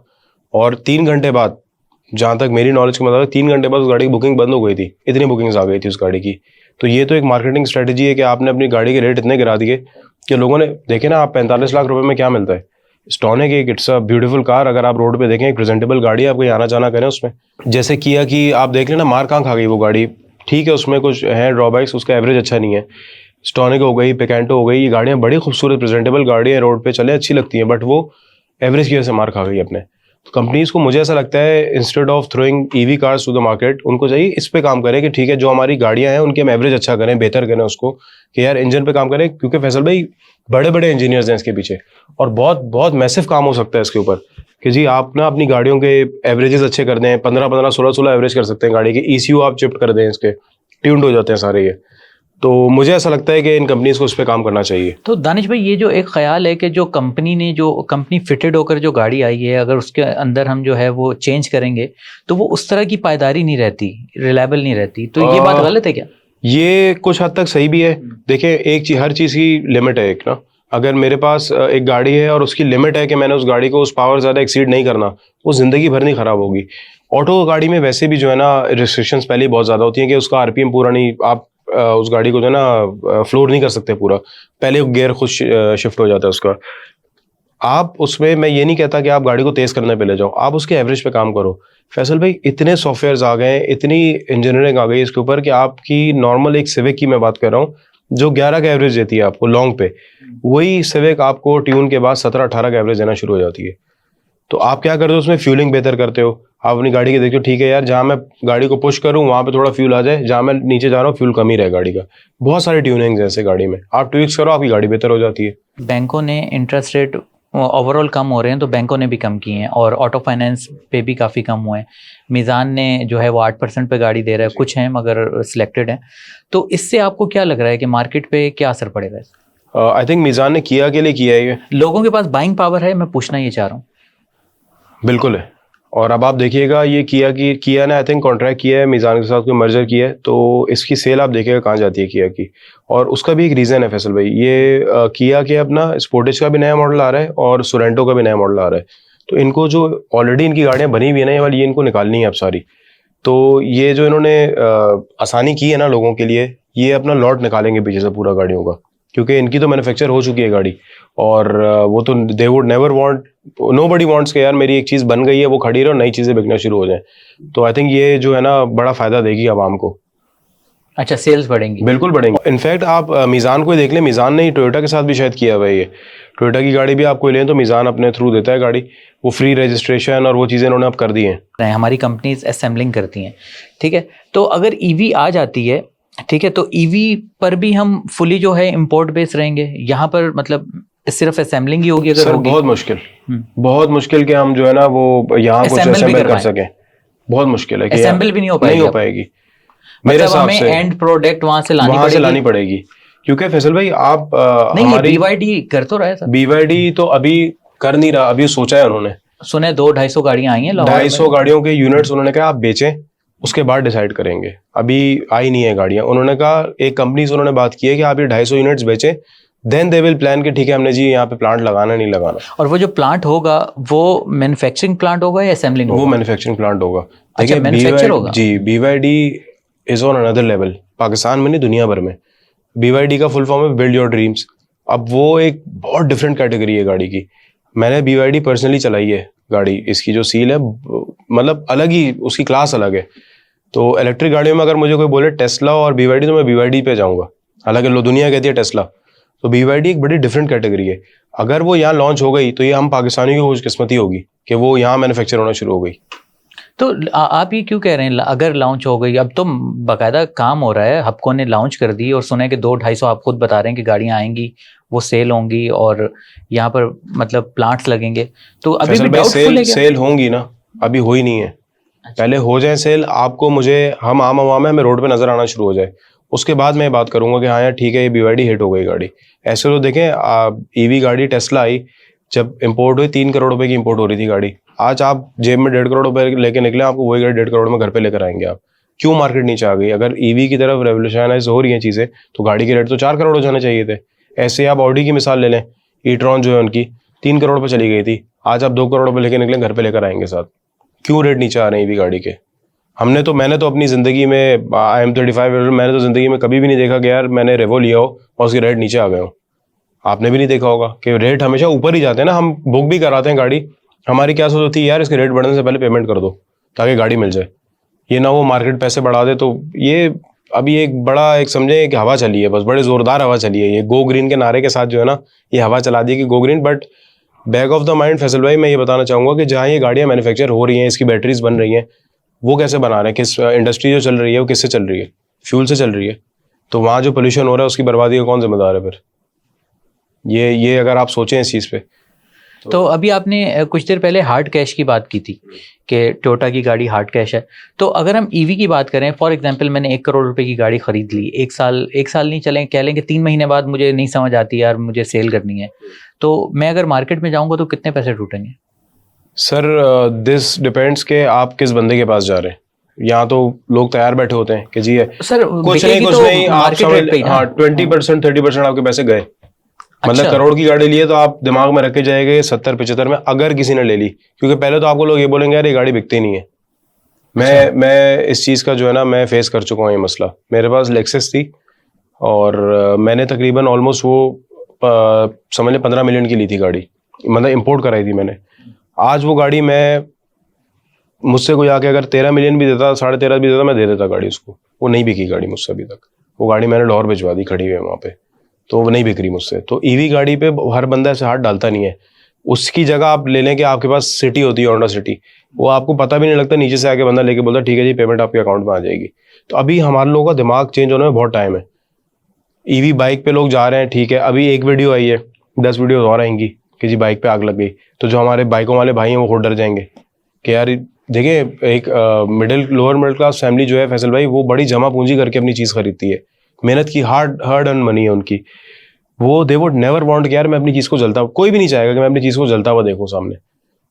और 3 घंटे बाद, जहाँ तक मेरी नॉलेज के मुताबिक 3 घंटे बाद उस गाड़ी की बुकिंग बंद हो गई थी, इतनी बुकिंग्स आ गई थी उस गाड़ी की। तो ये तो एक मार्केटिंग स्ट्रेटेजी है कि आपने अपनी गाड़ी के रेट इतने गिरा दिए कि लोगों ने देखे ना, आप 45 लाख रुपए में क्या मिलता है। स्टॉनिक एक, इट्स अ ब्यूटीफुल कार, अगर आप रोड पे देखें, एक प्रेजेंटेबल गाड़ी है, आपको आना जाना करें उसमें। जैसे किया कि आप देख लेना, मार कहाँ खा गई वो गाड़ी। ठीक है, उसमें कुछ है ड्रॉबैक्स, उसका एवरेज अच्छा नहीं है। स्टॉनिक हो गई, पिकेंटो हो गई, ये गाड़ियाँ बड़ी खूबसूरत प्रेजेंटेबल गाड़ी है, रोड पे चले अच्छी लगती हैं, बट वो एवरेज की वजह से मार खा गई अपने। तो कंपनीज को, मुझे ऐसा लगता है, instead of throwing EV cars to the market, उनको चाहिए इस पे काम करें कि ठीक है, जो हमारी गाड़ियां हैं उनके हम एवरेज अच्छा करें, बेहतर करें उसको, कि यार इंजन पे काम करें। क्योंकि फैसल भाई, बड़े बड़े इंजीनियर्स हैं इसके पीछे, और बहुत बहुत मैसिव काम हो सकता है इसके ऊपर, कि जी आप ना अपनी गाड़ियों के एवरेजेस अच्छे कर दें, 15-15, 16-16 एवरेज कर सकते हैं गाड़ी के, ECU आप शिफ्ट कर दें, इसके ट्यून्ड हो जाते हैं सारे ये। तो मुझे ऐसा लगता है कि इन कंपनीज को इस पे काम करना चाहिए। तो दानिश भाई, ये जो एक ख्याल है कि जो कंपनी फिटेड होकर जो गाड़ी आई है, अगर उसके अंदर हम जो है वो चेंज करेंगे, तो वो उस तरह की पायदारी नहीं रहती, रिलायबल नहीं रहती, तो ये बात गलत है क्या? ये कुछ हद तक सही भी है। देखिए, एक चीज, हर चीज की लिमिट है एक ना। अगर मेरे पास एक गाड़ी है और उसकी लिमिट है कि मैंने उस गाड़ी को उस पावर ज़्यादा एक्सीड नहीं करना, वो ज़िंदगी भर नहीं ख़राब होगी। ऑटो गाड़ी में वैसे भी जो है ना, रिस्ट्रिक्शंस पहले ही बहुत ज़्यादा होती हैं कि उसका RPM पूरा नहीं, आप उस गाड़ी को जो है ना फ्लोर नहीं कर सकते पूरा, पहले गियर खुद शिफ्ट हो जाता है उसका। आप उसमें, मैं ये नहीं कहता कि आप गाड़ी को तेज करने पे ले जाओ, आप उसके एवरेज पे काम करो। फैसल भाई इतने सॉफ्टवेयर्स आ गए हैं, इतनी इंजीनियरिंग आ गई है इसके ऊपर कि आपकी नॉर्मल एक सिविक की मैं बात कर रहा हूँ जो 11 का एवरेज देती है आपको लॉन्ग पे, वही सिविक आपको ट्यून के बाद 17-18 का एवरेज देना शुरू हो जाती है। तो आप क्या करते हो उसमें, फ्यूलिंग बेहतर करते हो। आप अपनी गाड़ी के देखते हो ठीक है यार, जहाँ मैं गाड़ी को पुश करूँ वहाँ पे थोड़ा फ्यूल आ जाए, जहाँ मैं नीचे जा रहा हूँ फ्यूल कम ही रहे गाड़ी का। बहुत सारे ट्यूनिंग्स हैं ऐसे गाड़ी में, आप ट्विक्स करो आपकी गाड़ी बेहतर हो जाती है। बैंकों ने इंटरेस्ट रेट ओवरऑल कम हो रहे हैं तो बैंकों ने भी कम किए हैं और ऑटो फाइनेंस पे भी काफ़ी कम हुए हैं। मीज़ान ने जो है वो 8% पे गाड़ी दे रहा है, कुछ हैं मगर सिलेक्टेड हैं। तो इससे आपको क्या लग रहा है कि मार्केट पे क्या असर पड़ेगा? आई थिंक मीज़ान ने किया के लिए किया है ये। लोगों के पास बाइंग पावर है, मैं पूछना ये चाह रहा हूँ। बिल्कुल है। और अब आप देखिएगा ये किया ने आई थिंक कॉन्ट्रैक्ट किया है मीज़ान के साथ, कोई मर्जर किया है, तो इसकी सेल आप देखिएगा कहाँ जाती है किया की। और उसका भी एक रीज़न है फैसल भाई, ये किया के अपना स्पोर्टेज का भी नया मॉडल आ रहा है और सोरेंटो का भी नया मॉडल आ रहा है। तो इनको जो ऑलरेडी इनकी गाड़ियाँ बनी हुई है ना, ये वाली, ये इनको निकालनी है अब सारी। तो ये जो इन्होंने आसानी की है ना लोगों के लिए, ये अपना लॉट निकालेंगे पीछे से पूरा गाड़ियों का, क्योंकि इनकी तो मैन्युफैक्चर हो चुकी है गाड़ी। और वो तो they would never want, nobody wants के यार मेरी एक चीज़ बन गई है वो खड़ी रहे और नई चीज़ें बिकना शुरू हो जाए। तो आई थिंक ये जो है ना बड़ा फायदा देगी आवाम को। अच्छा, सेल्स बढ़ेंगी? बिल्कुल बढ़ेंगे। इनफैक्ट आप मीज़ान को ही देख लें, मीज़ान ने ही टोयोटा के साथ भी शायद किया हुआ है ये। टोयोटा की गाड़ी भी आपको लें तो मीज़ान अपने थ्रू देता है गाड़ी, वो फ्री रजिस्ट्रेशन और वो चीज़ें इन्होंने अब कर दी हैं। हमारी कंपनीज असेंबलिंग करती हैं, ठीक है। तो अगर ईवी आ जाती है, ठीक है, तो ईवी पर भी हम फुली जो है इंपोर्ट बेस रहेंगे यहाँ पर, मतलब सिर्फ असेंबलिंग ही होगी अगर सर होगी? बहुत मुश्किल कि हम जो है ना वो यहाँ कुछ असेंबल कर सकें, बहुत मुश्किल है कि असेंबल भी नहीं हो पाएगी। मेरे हिसाब हमें से एंड प्रोडक्ट वहां से लानी पड़ेगी। क्योंकि फैसल भाई आप नहीं, हमारी BYD कर तो रहा है सर। BYD तो अभी कर नहीं रहा, अभी सोचा है उन्होंने, सुने 200-250 गाड़ियां आई हैं लाहौर में। 250 गाड़ियों के यूनिट्स उन्होंने कहा आप बेचें, उसके बाद डिसाइड करेंगे। अभी आई नहीं है गाड़ियां। उन्होंने कहा एक कंपनी से उन्होंने बात की है कि आप ये 250 यूनिट्स बेचें, देन दे विल प्लान कि ठीक है हमने जी यहाँ पे प्लांट लगाना नहीं लगाना। और वो जो प्लांट होगा वो मैन्युफैक्चरिंग प्लांट होगा या असेंबलिंग होगा? वो मैन्युफैक्चरिंग प्लांट होगा। अच्छा, मैन्युफैक्चर होगा जी। BYD is on another level, Pakistan में नहीं दुनिया भर में। BYD का फुल फॉर्म है बिल्ड योर ड्रीम्स। अब वो एक बहुत डिफरेंट कैटेगरी है गाड़ी की। मैंने BYD पर्सनली चलाई है गाड़ी, इसकी जो सील है मतलब अलग ही, उसकी क्लास अलग है। तो इलेक्ट्रिक गाड़ियों में अगर मुझे कोई बोले टेस्ला और BYD तो मैं BYD पे जाऊंगा। हालांकि दुनिया कहती है टेस्ला, तो BYD एक बड़ी डिफरेंट कैटेगरी है। अगर वो यहाँ लॉन्च हो गई तो ये हम पाकिस्तानियों की खुशकिस्मती होगी कि वो यहाँ मैन्युफैक्चर होना शुरू हो गई। तो आप ये क्यों कह रहे हैं अगर लॉन्च हो गई? अब तो बाकायदा काम हो रहा है, हबको ने लॉन्च कर दी और सुना है कि 200-250 आप खुद बता रहे हैं कि गाड़ियां आएंगी, वो सेल होंगी और यहाँ पर मतलब प्लांट्स लगेंगे। तो अभी भी डाउटफुल है क्या? सेल होंगी ना, अभी हो ही नहीं है। पहले हो जाए सेल, आपको मुझे हम आम आवाम है हमें रोड पे नजर आना शुरू हो जाए, उसके बाद मैं बात करूंगा कि हाँ यार ठीक है ये BYD हिट हो गई गाड़ी। ऐसे तो देखें EV गाड़ी टेस्ला आई, जब इंपोर्ट हुई 3 करोड़ रुपए की इंपोर्ट हो रही थी गाड़ी। आज आप जेब में 1.5 करोड़ रुपए लेके निकले, आपको वही गाड़ी 1.5 करोड़ में घर पे लेकर आएंगे आप। क्यों मार्केट नीचे आ गई? अगर EV की तरफ रेवोल्यूशनाइज हो रही हैं चीजें तो गाड़ी के रेट तो 4 करोड़ हो जाने चाहिए थे। ऐसे आप ऑडी की मिसाल ले लें, ई-ट्रॉन जो है उनकी 3 करोड़ पे चली गई थी, आज आप 2 करोड़ रुपए लेके निकले, घर पे लेकर आएंगे साथ। क्यों रेट नीचे आ रहे हैं EV गाड़ी के? मैंने तो अपनी जिंदगी में, आई एम 35 ईयर, मैंने तो जिंदगी में कभी भी नहीं देखा कि यार मैंने रेवो लिया हो और उसकी रेट नीचे आ गए हो। आपने भी नहीं देखा होगा कि रेट हमेशा ऊपर ही जाते हैं ना। हम बुक भी कराते हैं गाड़ी, हमारी क्या सोच होती है यार इसके रेट बढ़ने से पहले पेमेंट कर दो ताकि गाड़ी मिल जाए, ये ना वो मार्केट पैसे बढ़ा दे। तो ये अभी एक बड़ा एक समझे कि हवा चली है, बस बड़े जोरदार हवा चली है। ये गो ग्रीन के नारे के साथ जो है ना ये हवा चला दी कि go green. But back of the mind Faisal भाई मैं ये बताना चाहूँगा कि जहाँ ये गाड़ियाँ मैन्युफैक्चर हो रही हैं, इसकी बैटरीज बन रही हैं, वो कैसे बना रहे हैं? किस इंडस्ट्री जो चल रही है वो किससे चल रही है? फ्यूल से चल रही है। तो वहाँ जो पोल्यूशन हो रहा है उसकी बर्बादी का कौन जिम्मेदार है फिर? ये अगर आप सोचें इस चीज़ पे। तो अभी आपने कुछ देर पहले हार्ड कैश की बात की थी कि टोयोटा की गाड़ी हार्ड कैश है। तो अगर हम EV की बात करें, फॉर एग्जांपल मैंने 1 करोड़ रुपए की गाड़ी खरीद ली, एक साल नहीं चलें, कह लें कि 3 महीने बाद मुझे नहीं समझ आती यार मुझे सेल करनी है, तो मैं अगर मार्केट में जाऊंगा तो कितने पैसे टूटेंगे? सर दिस डिपेंड्स के आप किस बंदे के पास जा रहे हैं। यहाँ तो लोग तैयार बैठे होते हैं कि जी है सर कुछ नहीं आप समझ, हाँ 20% 30% आपके पैसे गए। मतलब करोड़ की गाड़ी ली है तो आप दिमाग में रख के जाएंगे 70-75 में अगर किसी ने ले ली, क्योंकि पहले तो आपको लोग ये बोलेंगे यार ये गाड़ी बिकती नहीं है। मैं इस चीज़ का जो है ना मैं फेस कर चुका हूँ ये मसला। मेरे पास लेक्सस थी और मैंने तकरीबन ऑलमोस्ट वो समझ लें 15 मिलियन की ली थी गाड़ी। मतलब इंपोर्ट कराई थी मैंने। आज वो गाड़ी मैं, मुझसे कोई आके अगर 13 मिलियन भी देता, 13.5 भी देता, मैं दे देता गाड़ी उसको। वो नहीं बिकी गाड़ी मुझसे अभी तक। वो गाड़ी मैंने लाहौर भिजवा दी, खड़ी हुई है वहाँ पे, तो वो नहीं बिक रही मुझसे। तो ईवी गाड़ी पे हर बंदा ऐसे हाथ डालता नहीं है। उसकी जगह आप ले लें कि आपके पास सिटी होती है, होंडा सिटी, वो आपको पता भी नहीं लगता, नीचे से आके बंदा लेके बोलता ठीक है जी पेमेंट आपके अकाउंट में आ जाएगी। तो अभी हमारे लोगों का दिमाग चेंज होने में बहुत टाइम है। ईवी बाइक पे लोग जा रहे हैं, ठीक है, अभी एक वीडियो आई है, 10 वीडियो और आएंगी कि जी बाइक पे आग लग गई, तो जो हमारे बाइकों वाले भाई हैं वो खुद डर जाएंगे कि यार देखिए, एक लोअर मिडिल क्लास फैमिली जो है फैसल भाई, वो बड़ी जमा पूंजी करके अपनी चीज़ खरीदती है, मेहनत की हार्ड अर्न मनी है उनकी। वो दे वुड नेवर वांट कि यार मैं अपनी चीज़ को जलता, कोई भी नहीं चाहेगा कि मैं अपनी चीज़ को जलता हुआ देखूं सामने।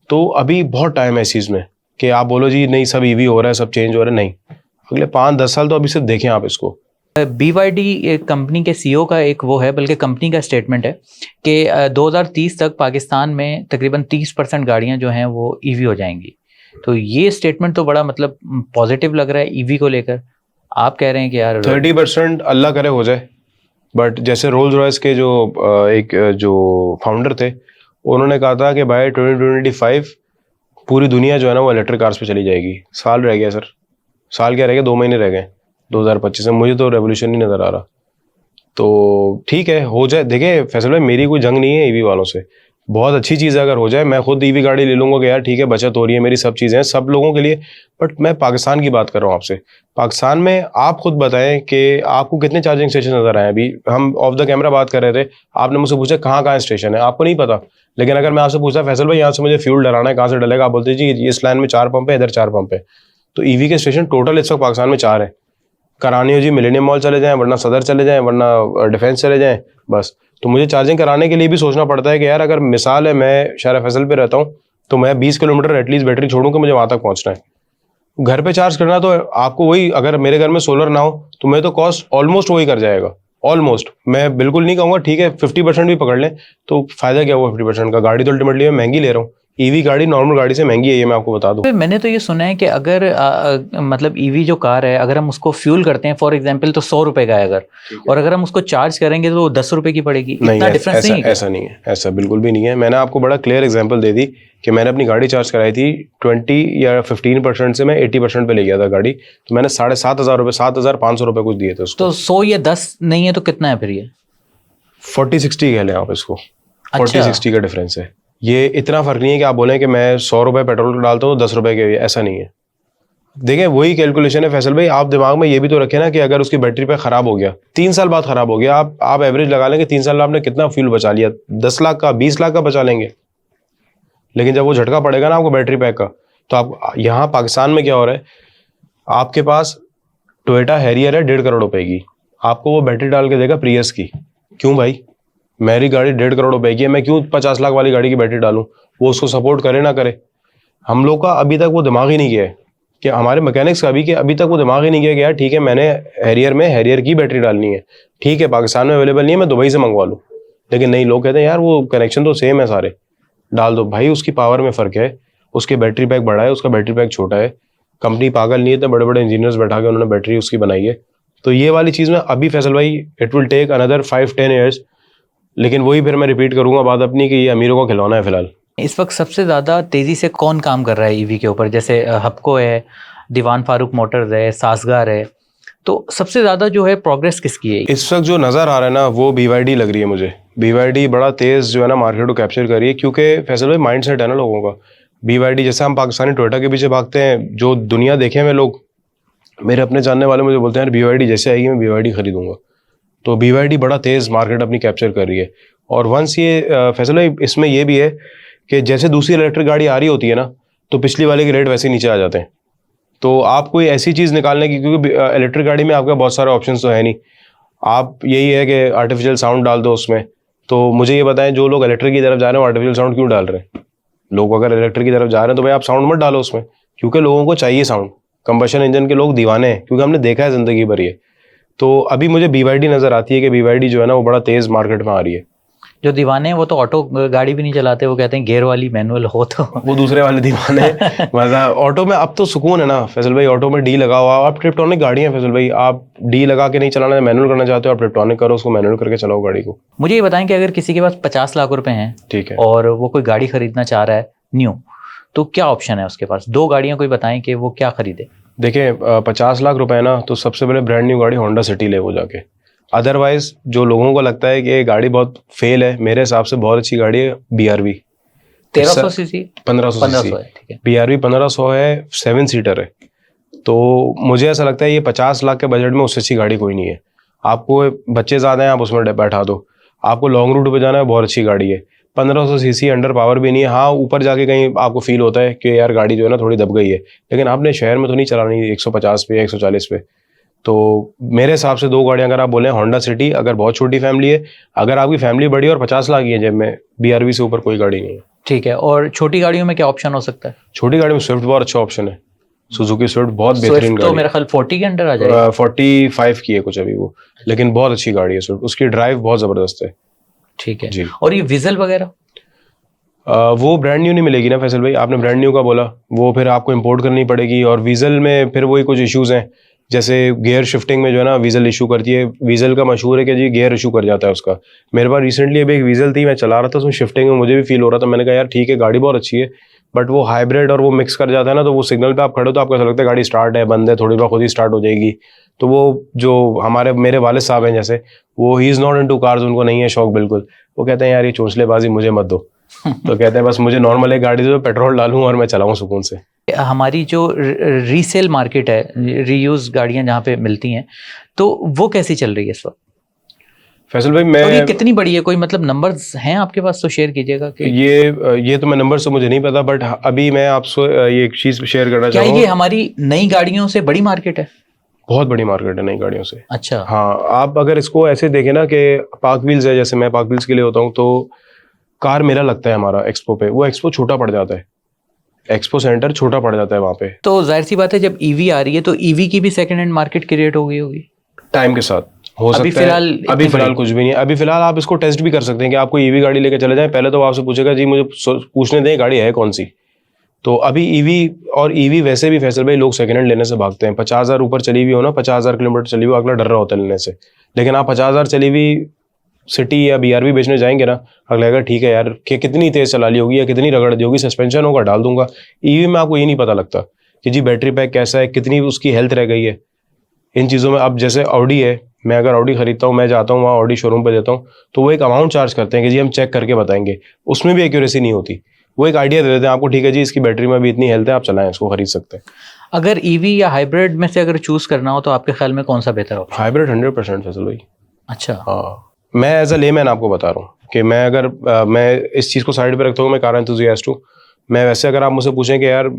तो अभी बहुत टाइम है इस चीज़ में कि आप बोलो जी नहीं सब ईवी हो रहा है, सब चेंज हो रहा है, नहीं, अगले 5-10 साल तो अभी सिर्फ देखें आप इसको। BYD कंपनी के CEO का एक वो है, बल्कि कंपनी का स्टेटमेंट है कि 2030 तक पाकिस्तान में तकरीबन 30% गाड़ियां जो हैं वो ईवी हो जाएंगी। तो ये स्टेटमेंट तो बड़ा मतलब पॉजिटिव लग रहा है ईवी को लेकर। आप कह रहे हैं कि यार 30% अल्लाह करे हो जाए, बट जैसे रोल्स रॉयस के जो फाउंडर थे, उन्होंने कहा था कि बाय 2025 पूरी दुनिया जो है ना वो इलेक्ट्रिक कार्स पे चली जाएगी। साल रह गया सर, साल क्या रह गया, 2 महीने रह गए 2025 में। मुझे तो रेवोल्यूशन नहीं नज़र आ रहा। तो ठीक है, हो जाए। देखिए फैसल भाई, मेरी कोई जंग नहीं है ईवी वालों से, बहुत अच्छी चीज़ है अगर हो जाए। मैं खुद ईवी गाड़ी ले लूँगा कि यार ठीक है, बचत हो रही है मेरी, सब चीज़ें हैं सब लोगों के लिए। बट मैं पाकिस्तान की बात कर रहा हूँ आपसे। पाकिस्तान में आप खुद बताएं कि आपको कितने चार्जिंग स्टेशन नज़र आए। अभी हम ऑफ द कैमरा बात कर रहे थे, आपने मुझसे पूछा कहाँ कहाँ स्टेशन है, आपको नहीं पता। लेकिन अगर मैं आपसे पूछता फैसल भाई यहाँ से मुझे फ्यूल डलाना है, कहाँ से डलेगा, आप बोलते जी इस लाइन में 4 पंप है, इधर 4 पंप है। तो ईवी के स्टेशन टोटल इस वक्त पाकिस्तान में 4 है। करानी हो जी मिलेनियम मॉल चले जाएं, वरना सदर चले जाएं, वरना डिफेंस चले जाएं, बस। तो मुझे चार्जिंग कराने के लिए भी सोचना पड़ता है कि यार अगर मिसाल है मैं शारा फैसल पे रहता हूँ, तो मैं 20 किलोमीटर एटलीस्ट बैटरी छोड़ूं कि मुझे वहां तक पहुंचना है। घर पे चार्ज करना तो आपको वही, अगर मेरे घर में सोलर ना हो तो मैं तो कॉस्ट ऑलमोस्ट वही कर जाएगा। ऑलमोस्ट, मैं बिल्कुल नहीं कहूँगा ठीक है 50% भी पकड़ लें तो फायदा क्या हुआ 50% का। गाड़ी तो अल्टीमेटली मैं महंगी ले रहा हूँ, ईवी गाड़ी नॉर्मल गाड़ी से महंगी है, ये मैं आपको बता दूं। मैंने तो ये सुना है कि अगर मतलब ईवी जो कार है, अगर हम उसको फ्यूल करते हैं फॉर एग्जांपल तो 100 रुपए का है अगर, और अगर हम उसको चार्ज करेंगे तो 10 रुपए की पड़ेगी। इतना डिफरेंस नहीं है? ऐसा नहीं है, ऐसा बिल्कुल भी नहीं है। मैंने आपको बड़ा क्लियर एग्जांपल दे दी कि मैंने अपनी गाड़ी चार्ज कराई थी 20 या 15% से मैं 80% पे ले गया था गाड़ी, तो मैंने 7,500 रुपये, 7,500 रुपये कुछ दिए थे उसको। तो 100 या 10 नहीं है तो कितना है फिर ये? 40-60 कह लें आप इसको। अच्छा। 40-60 का डिफरेंस है। ये इतना फर्क नहीं है कि आप बोलें कि मैं 100 रुपये पेट्रोल डालता हूँ 10 रुपये के, ऐसा नहीं है। देखें वही कैलकुलेशन है फैसल भाई। आप दिमाग में ये भी तो रखें ना कि अगर उसकी बैटरी पे खराब हो गया, 3 साल बाद खराब हो गया, आप एवरेज लगा लेंगे 3 साल में आपने कितना फ्यूल बचा लिया, 10 लाख का, 20 लाख का बचा लेंगे। लेकिन जब वो झटका पड़ेगा ना आपको बैटरी पैक का, तो आप यहाँ पाकिस्तान में क्या हो रहा है, आपके पास टोयोटा हैरियर है 1.5 करोड़ रुपए की, आपको वो बैटरी डाल के देगा प्रियस की। क्यों भाई, मेरी गाड़ी 1.5 करोड़ रुपए की है, मैं क्यों 50 लाख वाली गाड़ी की बैटरी डालूं? वो उसको सपोर्ट करे ना करे। हम लोग का अभी तक वो दिमाग ही नहीं गया है कि हमारे मैकेनिक्स का भी, कि अभी तक वो दिमाग ही नहीं गया कि यार ठीक है मैंने हैरियर की बैटरी डालनी है, ठीक है पाकिस्तान में अवेलेबल नहीं है, मैं दुबई से मंगवा लूँ। लेकिन नहीं, लोग कहते हैं यार वो कनेक्शन तो सेम है सारे, डाल दो। भाई उसकी पावर में फ़र्क है, उसके बैटरी पैक बड़ा है, उसका बैटरी पैक छोटा है। कंपनी पागल नहीं है, तो बड़े बड़े इंजीनियर्स बैठा के उन्होंने बैटरी उसकी बनाई है। तो ये वाली चीज़ में अभी फैसल भाई it will take another 5-10 years. लेकिन वही फिर मैं रिपीट करूंगा बात अपनी कि ये अमीरों को खिलौना है फिलहाल। इस वक्त सबसे ज़्यादा तेज़ी से कौन काम कर रहा है ईवी के ऊपर? जैसे हपको है, दीवान फारूक मोटर्स है, सासगार है, तो सबसे ज़्यादा जो है प्रोग्रेस किसकी है? इस वक्त जो नज़र आ रहा है ना वो BYD लग रही है मुझे। BYD बड़ा तेज़ जो है ना मार्केट को कैप्चर कर रही है, क्योंकि फैसल भाई माइंड सेट है ना लोगों का। BYD जैसे हम पाकिस्तानी टोयोटा के पीछे भागते हैं, जो दुनिया देखे हुए लोग, मेरे अपने जानने वाले मुझे बोलते हैं यार BYD जैसे आएगी मैं BYD खरीदूंगा। तो BYD बड़ा तेज़ मार्केट अपनी कैप्चर कर रही है। और वंस ये फैसल भाई इसमें ये भी है कि जैसे दूसरी इलेक्ट्रिक गाड़ी आ रही होती है ना, तो पिछली वाले के रेट वैसे नीचे आ जाते हैं। तो आप कोई ऐसी चीज़ निकालने की, क्योंकि इलेक्ट्रिक गाड़ी में आपका बहुत सारे ऑप्शन तो है नहीं, आप यही है कि आर्टिफिशियल साउंड डाल दो उसमें। तो मुझे ये बताएं, जो लोग इलेक्ट्रिक की तरफ जा रहे हैं आर्टिफिशियल साउंड क्यों डाल रहे हैं? लोग अगर इलेक्ट्रिक की तरफ जा रहे हैं तो भाई आप साउंड मत डालो उसमें, क्योंकि लोगों को चाहिए साउंड। कंबशन इंजन के लोग दीवाने हैं, क्योंकि हमने देखा है ज़िंदगी भर ये। तो अभी मुझे BYD नज़र आती है कि BYD जो है ना वो बड़ा तेज़ मार्केट में आ रही है। जो दीवाने हैं वो तो ऑटो गाड़ी भी नहीं चलाते, वो कहते हैं गियर वाली मैनुअल हो तो वो दूसरे वाले दीवाने हैं। मतलब ऑटो में अब तो सुकून है ना फैसल भाई, ऑटो में डी लगा हुआ, आप ट्रिप्टोनिक गाड़ी है फैसल भाई, आप डी लगा के नहीं चलाना, मैनुअल करना चाहते हो आप ट्रिप्टोनिक करो, उसको मैनुअल करके चलाओ गाड़ी को। मुझे ये बताएं कि अगर किसी के पास 50 लाख रुपए हैं, ठीक है, और वो कोई गाड़ी खरीदना चाह रहा है न्यू, तो क्या ऑप्शन है उसके पास? दो गाड़ियां कोई बताएं कि वो क्या खरीदे। देखिए 50 लाख रुपए ना, तो सबसे पहले ब्रांड न्यू गाड़ी होंडा सिटी ले वो जाके। अदरवाइज जो लोगों को लगता है कि ये गाड़ी बहुत फेल है, मेरे हिसाब से बहुत अच्छी गाड़ी है BRV 1300 सीसी 1500 1500 है, ठीक है। BRV 1500 है, 7 सीटर है। तो मुझे ऐसा लगता है ये 50 लाख के बजट में उससे अच्छी गाड़ी कोई नहीं है। आपको बच्चे ज़्यादा हैं, आप उसमें बैठा दो, आपको लॉन्ग रूट पे जाना है, बहुत अच्छी गाड़ी है। 1500 सीसी, अंडर पावर भी नहीं है। हाँ, ऊपर जाके कहीं आपको फील होता है कि यार गाड़ी जो है ना थोड़ी दब गई है, लेकिन आपने शहर में तो नहीं चलानी 150 पे या 140 पे। तो मेरे हिसाब से दो गाड़ियां अगर आप बोले, होंडा सिटी अगर बहुत छोटी फैमिली है, अगर आपकी फैमिली बड़ी है और 50 लाख की है जेब में, BRV से ऊपर कोई गाड़ी नहीं है। ठीक है। और छोटी गाड़ियों में क्या ऑप्शन हो सकता है? छोटी गाड़ी में स्विफ्ट बहुत अच्छा ऑप्शन है, सुजुकी स्विफ्ट बहुत बेहतरीन स्विफ्ट तो गाड़ी मेरा ख्याल 40 के अंडर आ है। जाएगा। 45 की है कुछ अभी वो, लेकिन बहुत अच्छी गाड़ी है स्विफ्ट, उसकी ड्राइव बहुत ज़बरदस्त है। ठीक है जी। और ये विजल वगैरह? वो ब्रांड न्यू नहीं मिलेगी ना फैसल भाई, आपने ब्रांड न्यू का बोला, वो फिर आपको इंपोर्ट करनी पड़ेगी। और वीजल में फिर वही कुछ इश्यूज हैं, जैसे गियर शिफ्टिंग में जो है ना वीजल इशू करती है। वीजल का मशहूर है कि जी गियर इशू कर जाता है उसका। मेरे पास रिसेंटली अभी एक वीजल थी, मैं चला रहा था, उसमें शिफ्टिंग में मुझे भी फील हो रहा था। मैंने कहा यार ठीक है गाड़ी बहुत अच्छी है, बट वो हाइब्रिड और वो मिक्स कर जाता है ना, तो वो सिग्नल पे आप खड़े हो तो आपको ऐसा लगता है गाड़ी स्टार्ट है, बंद है, थोड़ी बार खुद ही स्टार्ट हो जाएगी। तो वो जो मेरे वालिद साहब हैं जैसे, वो he is not into cars, उनको नहीं है शौक बिल्कुल। वो कहते हैं यार ये चोंचलेबाजी मुझे मत दो। तो कहते हैं बस मुझे नॉर्मल एक गाड़ी दो, पेट्रोल डालूं और मैं चलाऊं सुकून से। हमारी जो रीसेल मार्केट है, रीयूज गाड़ियां जहाँ पे मिलती हैं, तो वो कैसी चल रही है इस वक्त? फैसल भाई और ये मैं, कितनी बड़ी है? कोई मतलब नंबर्स हैं आपके पास तो शेयर कीजिएगा कि ये तो मैं नंबर से मुझे नहीं पता, बट अभी मैं आपसे ये एक चीज शेयर करना क्या चाहूँगा। ये हमारी नई गाड़ियों से बड़ी मार्केट है? बहुत बड़ी मार्केट है नई गाड़ियों से। अच्छा। हाँ, आप अगर इसको ऐसे देखें ना कि पार्क व्हील्स है, जैसे मैं पार्क व्हील्स के लिए होता हूँ, तो कार मेला लगता है हमारा एक्सपो पे, वो एक्सपो छोटा पड़ जाता है, एक्सपो सेंटर छोटा पड़ जाता है वहाँ पे। तो जाहिर सी बात है जब ईवी आ रही है तो ईवी की भी सेकंड हैंड मार्केट क्रिएट हो गई होगी टाइम के साथ, हो अभी सकता है। फिलहाल अभी इतनी फिलहाल बड़ी? कुछ भी नहीं है। अभी फिलहाल आप इसको टेस्ट भी कर सकते हैं कि आपको ईवी गाड़ी लेके चले जाएं, पहले तो वो आपसे पूछेगा जी मुझे पूछने दें गाड़ी है कौन सी। तो अभी ईवी, और ईवी वैसे भी फैसल भाई लोग सेकंड हैंड लेने से भागते हैं। 50,000 ऊपर चली हुई हो ना, 50,000 किलोमीटर चली हुई, अगला डर रहा होता है लेने से। लेकिन आप 50,000 चली हुई सिटी या BRV बेचने जाएंगे ना, अगला कहेगा ठीक है यार कि कितनी तेज चला ली होगी या कितनी रगड़ दी होगी, सस्पेंशन होगा डाल दूंगा। ईवी में आपको ये नहीं पता लगता कि जी बैटरी पैक कैसा है, कितनी उसकी हेल्थ रह गई है। इन चीज़ों में अब जैसे ऑडी है, मैं अगर ऑडी खरीदता हूँ, मैं जाता हूँ वहाँ ऑडी शोरूम पे देता हूँ, तो वो एक अमाउंट चार्ज करते हैं कि जी हम चेक करके बताएंगे, उसमें भी एक्यूरेसी नहीं होती। वो एक आइडिया दे देते हैं आपको, ठीक है जी इसकी बैटरी में भी इतनी हेल्थ है, आप चलाएं, इसको खरीद सकते हैं। अगर ईवी या हाइब्रिड में से अगर चूज करना हो तो आपके ख्याल में कौन सा बेहतर हो? हाइब्रिड 100% फैसल भाई। अच्छा। हाँ, मैं एज अ लेमैन आपको बता रहा हूँ कि मैं अगर मैं इस चीज़ को साइड पे रखता हूँ, मैं कार एंथुसियास्ट हूँ। मैं वैसे अगर आप मुझसे पूछें कि यार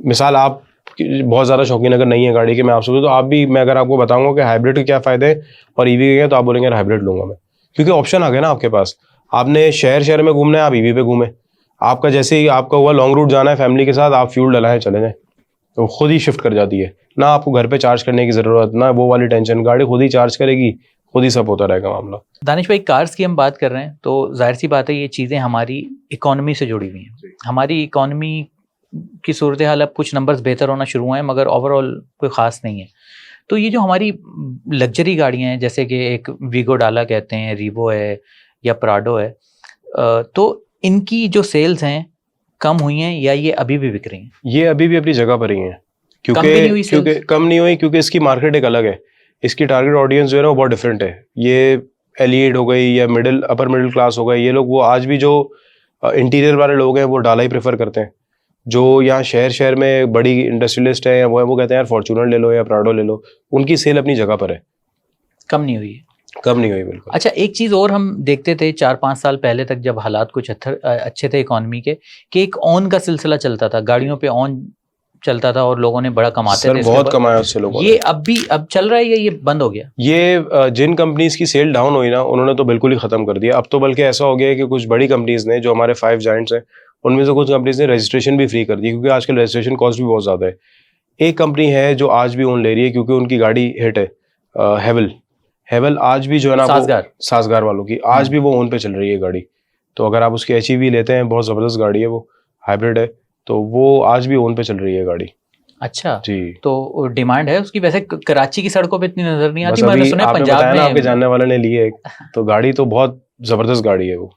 मिसाल आप बहुत ज़्यादा शौकीन अगर नहीं है गाड़ी के, मैं आपसे पूछूं तो आप भी, मैं अगर आपको बताऊंगा कि हाइब्रिड के क्या फ़ायदे हैं और ईवी के क्या, तो आप बोलेंगे यार हाइब्रिड लूंगा मैं, क्योंकि ऑप्शन आ गया ना आपके पास। आपने शहर में घूमना है, आप ईवी पे घूमें। आपका जैसे ही आपका हुआ लॉन्ग रूट जाना है फैमिली के साथ, आप फ्यूल डलाएं चले जाएं, तो खुद ही शिफ्ट कर जाती है ना, आपको घर पे चार्ज करने की ज़रूरत ना वो वाली टेंशन, गाड़ी खुद ही चार्ज करेगी, खुद ही सब होता रहेगा मामला। दानिश भाई, कार्स की हम बात कर रहे हैं तो जाहिर सी बात है ये चीज़ें हमारी इकोनॉमी से जुड़ी हुई हैं। हमारी इकोनॉमी की सूरत हाल अब कुछ नंबर्स बेहतर होना शुरू हुए हैं, मगर ओवरऑल कोई ख़ास नहीं है। तो ये जो हमारी लग्जरी गाड़ियाँ हैं, जैसे कि एक वीगो डाला कहते हैं, रीवो है या प्राडो है, तो इनकी जो सेल्स हैं कम हुई हैं या ये अभी भी बिक रही हैं? ये अभी भी अपनी जगह पर ही है, कम भी नहीं हुई क्योंकि sales? कम नहीं हुई, क्योंकि इसकी मार्केट एक अलग है, इसकी टारगेट ऑडियंस जो है ना वो बहुत डिफरेंट है। ये एलिट हो गई या अपर मिडिल क्लास हो गई, ये लोग, वो आज भी जो इंटीरियर वाले लोग हैं वो डाला ही प्रेफर करते हैं। जो यहाँ शहर में बड़ी इंडस्ट्रियलिस्ट है वो कहते हैं यार फॉर्च्यूनर ले लो या प्राडो ले लो, उनकी सेल अपनी जगह पर है, कम नहीं हुई है। कम नहीं हुई बिल्कुल। अच्छा, एक चीज़ और हम देखते थे 4-5 साल पहले तक, जब हालात कुछ अच्छे थे इकॉनमी के, कि एक ऑन का सिलसिला चलता था, गाड़ियों पे ऑन चलता था और लोगों ने बड़ा कमाते थे। बहुत कमाया उससे लोगों ने। ये अब चल रहा है या ये बंद हो गया? ये जिन कंपनीज की सेल डाउन हुई ना, उन्होंने तो बिल्कुल ही खत्म कर दिया। अब तो बल्कि ऐसा हो गया है कि कुछ बड़ी कंपनीज ने, जो हमारे 5 जायंट्स हैं, उनमें से कुछ कंपनीज ने रजिस्ट्रेशन भी फ्री कर दी, क्योंकि आजकल रजिस्ट्रेशन कॉस्ट भी बहुत ज़्यादा है। एक कंपनी है जो आज भी ओन ले रही है, क्योंकि उनकी गाड़ी हिट है, हेवल आज भी जो है ना साजगार। साजगार वालों की आज भी वो ओन पे चल रही है गाड़ी। तो अगर आप उसकी HEV लेते हैं, बहुत ज़बरदस्त गाड़ी है वो, हाइब्रिड है, तो वो आज भी ओन पे चल रही है गाड़ी। अच्छा, जी। तो डिमांड है उसकी। वैसे कराची की सड़कों पे इतनी नजर नहीं बस आती, मैंने अभी सुना है आपने पंजाब बताया ना, में। आपके जानने वाले ने ली है, तो गाड़ी तो बहुत ज़बरदस्त गाड़ी है वो।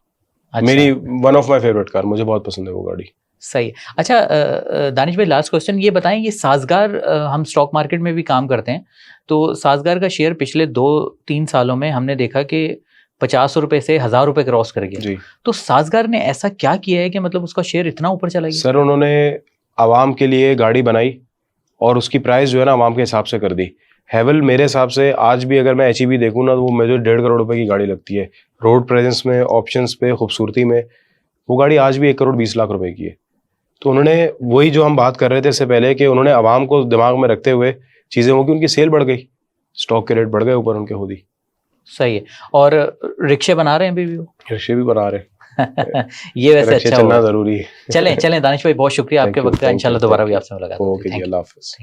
अच्छा, मेरी one of my favourite car, मुझे बहुत पसंद है वो गाड़ी। सही है। अच्छा दानिश भाई, लास्ट क्वेश्चन ये बताएं, ये साजगार हम स्टॉक मार्केट में भी काम करते हैं, तो साजगार का शेयर पिछले 2-3 सालों में हमने देखा कि 50 रुपए से 1000 रुपए क्रॉस कर गया। जी तो साजगार ने ऐसा क्या किया है कि मतलब उसका शेयर इतना ऊपर चला गया? सर, उन्होंने आवाम के लिए गाड़ी बनाई और उसकी प्राइस जो है ना आवाम के हिसाब से कर दी। हेवल मेरे हिसाब से आज भी अगर मैं HEV देखूँ ना, तो वो मुझे 1.5 करोड़ रुपए की गाड़ी लगती है। रोड प्रेजेंस में, ऑप्शंस पे, खूबसूरती में वो गाड़ी आज भी 1 करोड़ 20 लाख रुपए की है। तो उन्होंने वही जो हम बात कर रहे थे इससे पहले, कि उन्होंने आवाम को दिमाग में रखते हुए चीज़ें होगी, उनकी सेल बढ़ गई, स्टॉक के रेट बढ़ गए ऊपर उनके खुद ही। सही है। और रिक्शे बना रहे हैं अभी भी वो? रिक्शे भी बना रहे हैं। ये वैसे रिक्शे अच्छा चलना हुआ। ज़रूरी है। चलें दानिश भाई, बहुत शुक्रिया आपके वक्त का। इंशाल्लाह दोबारा भी आपसे मुलाकात होगी। ओके जी, थैंक यू। अल्लाह हाफिज़।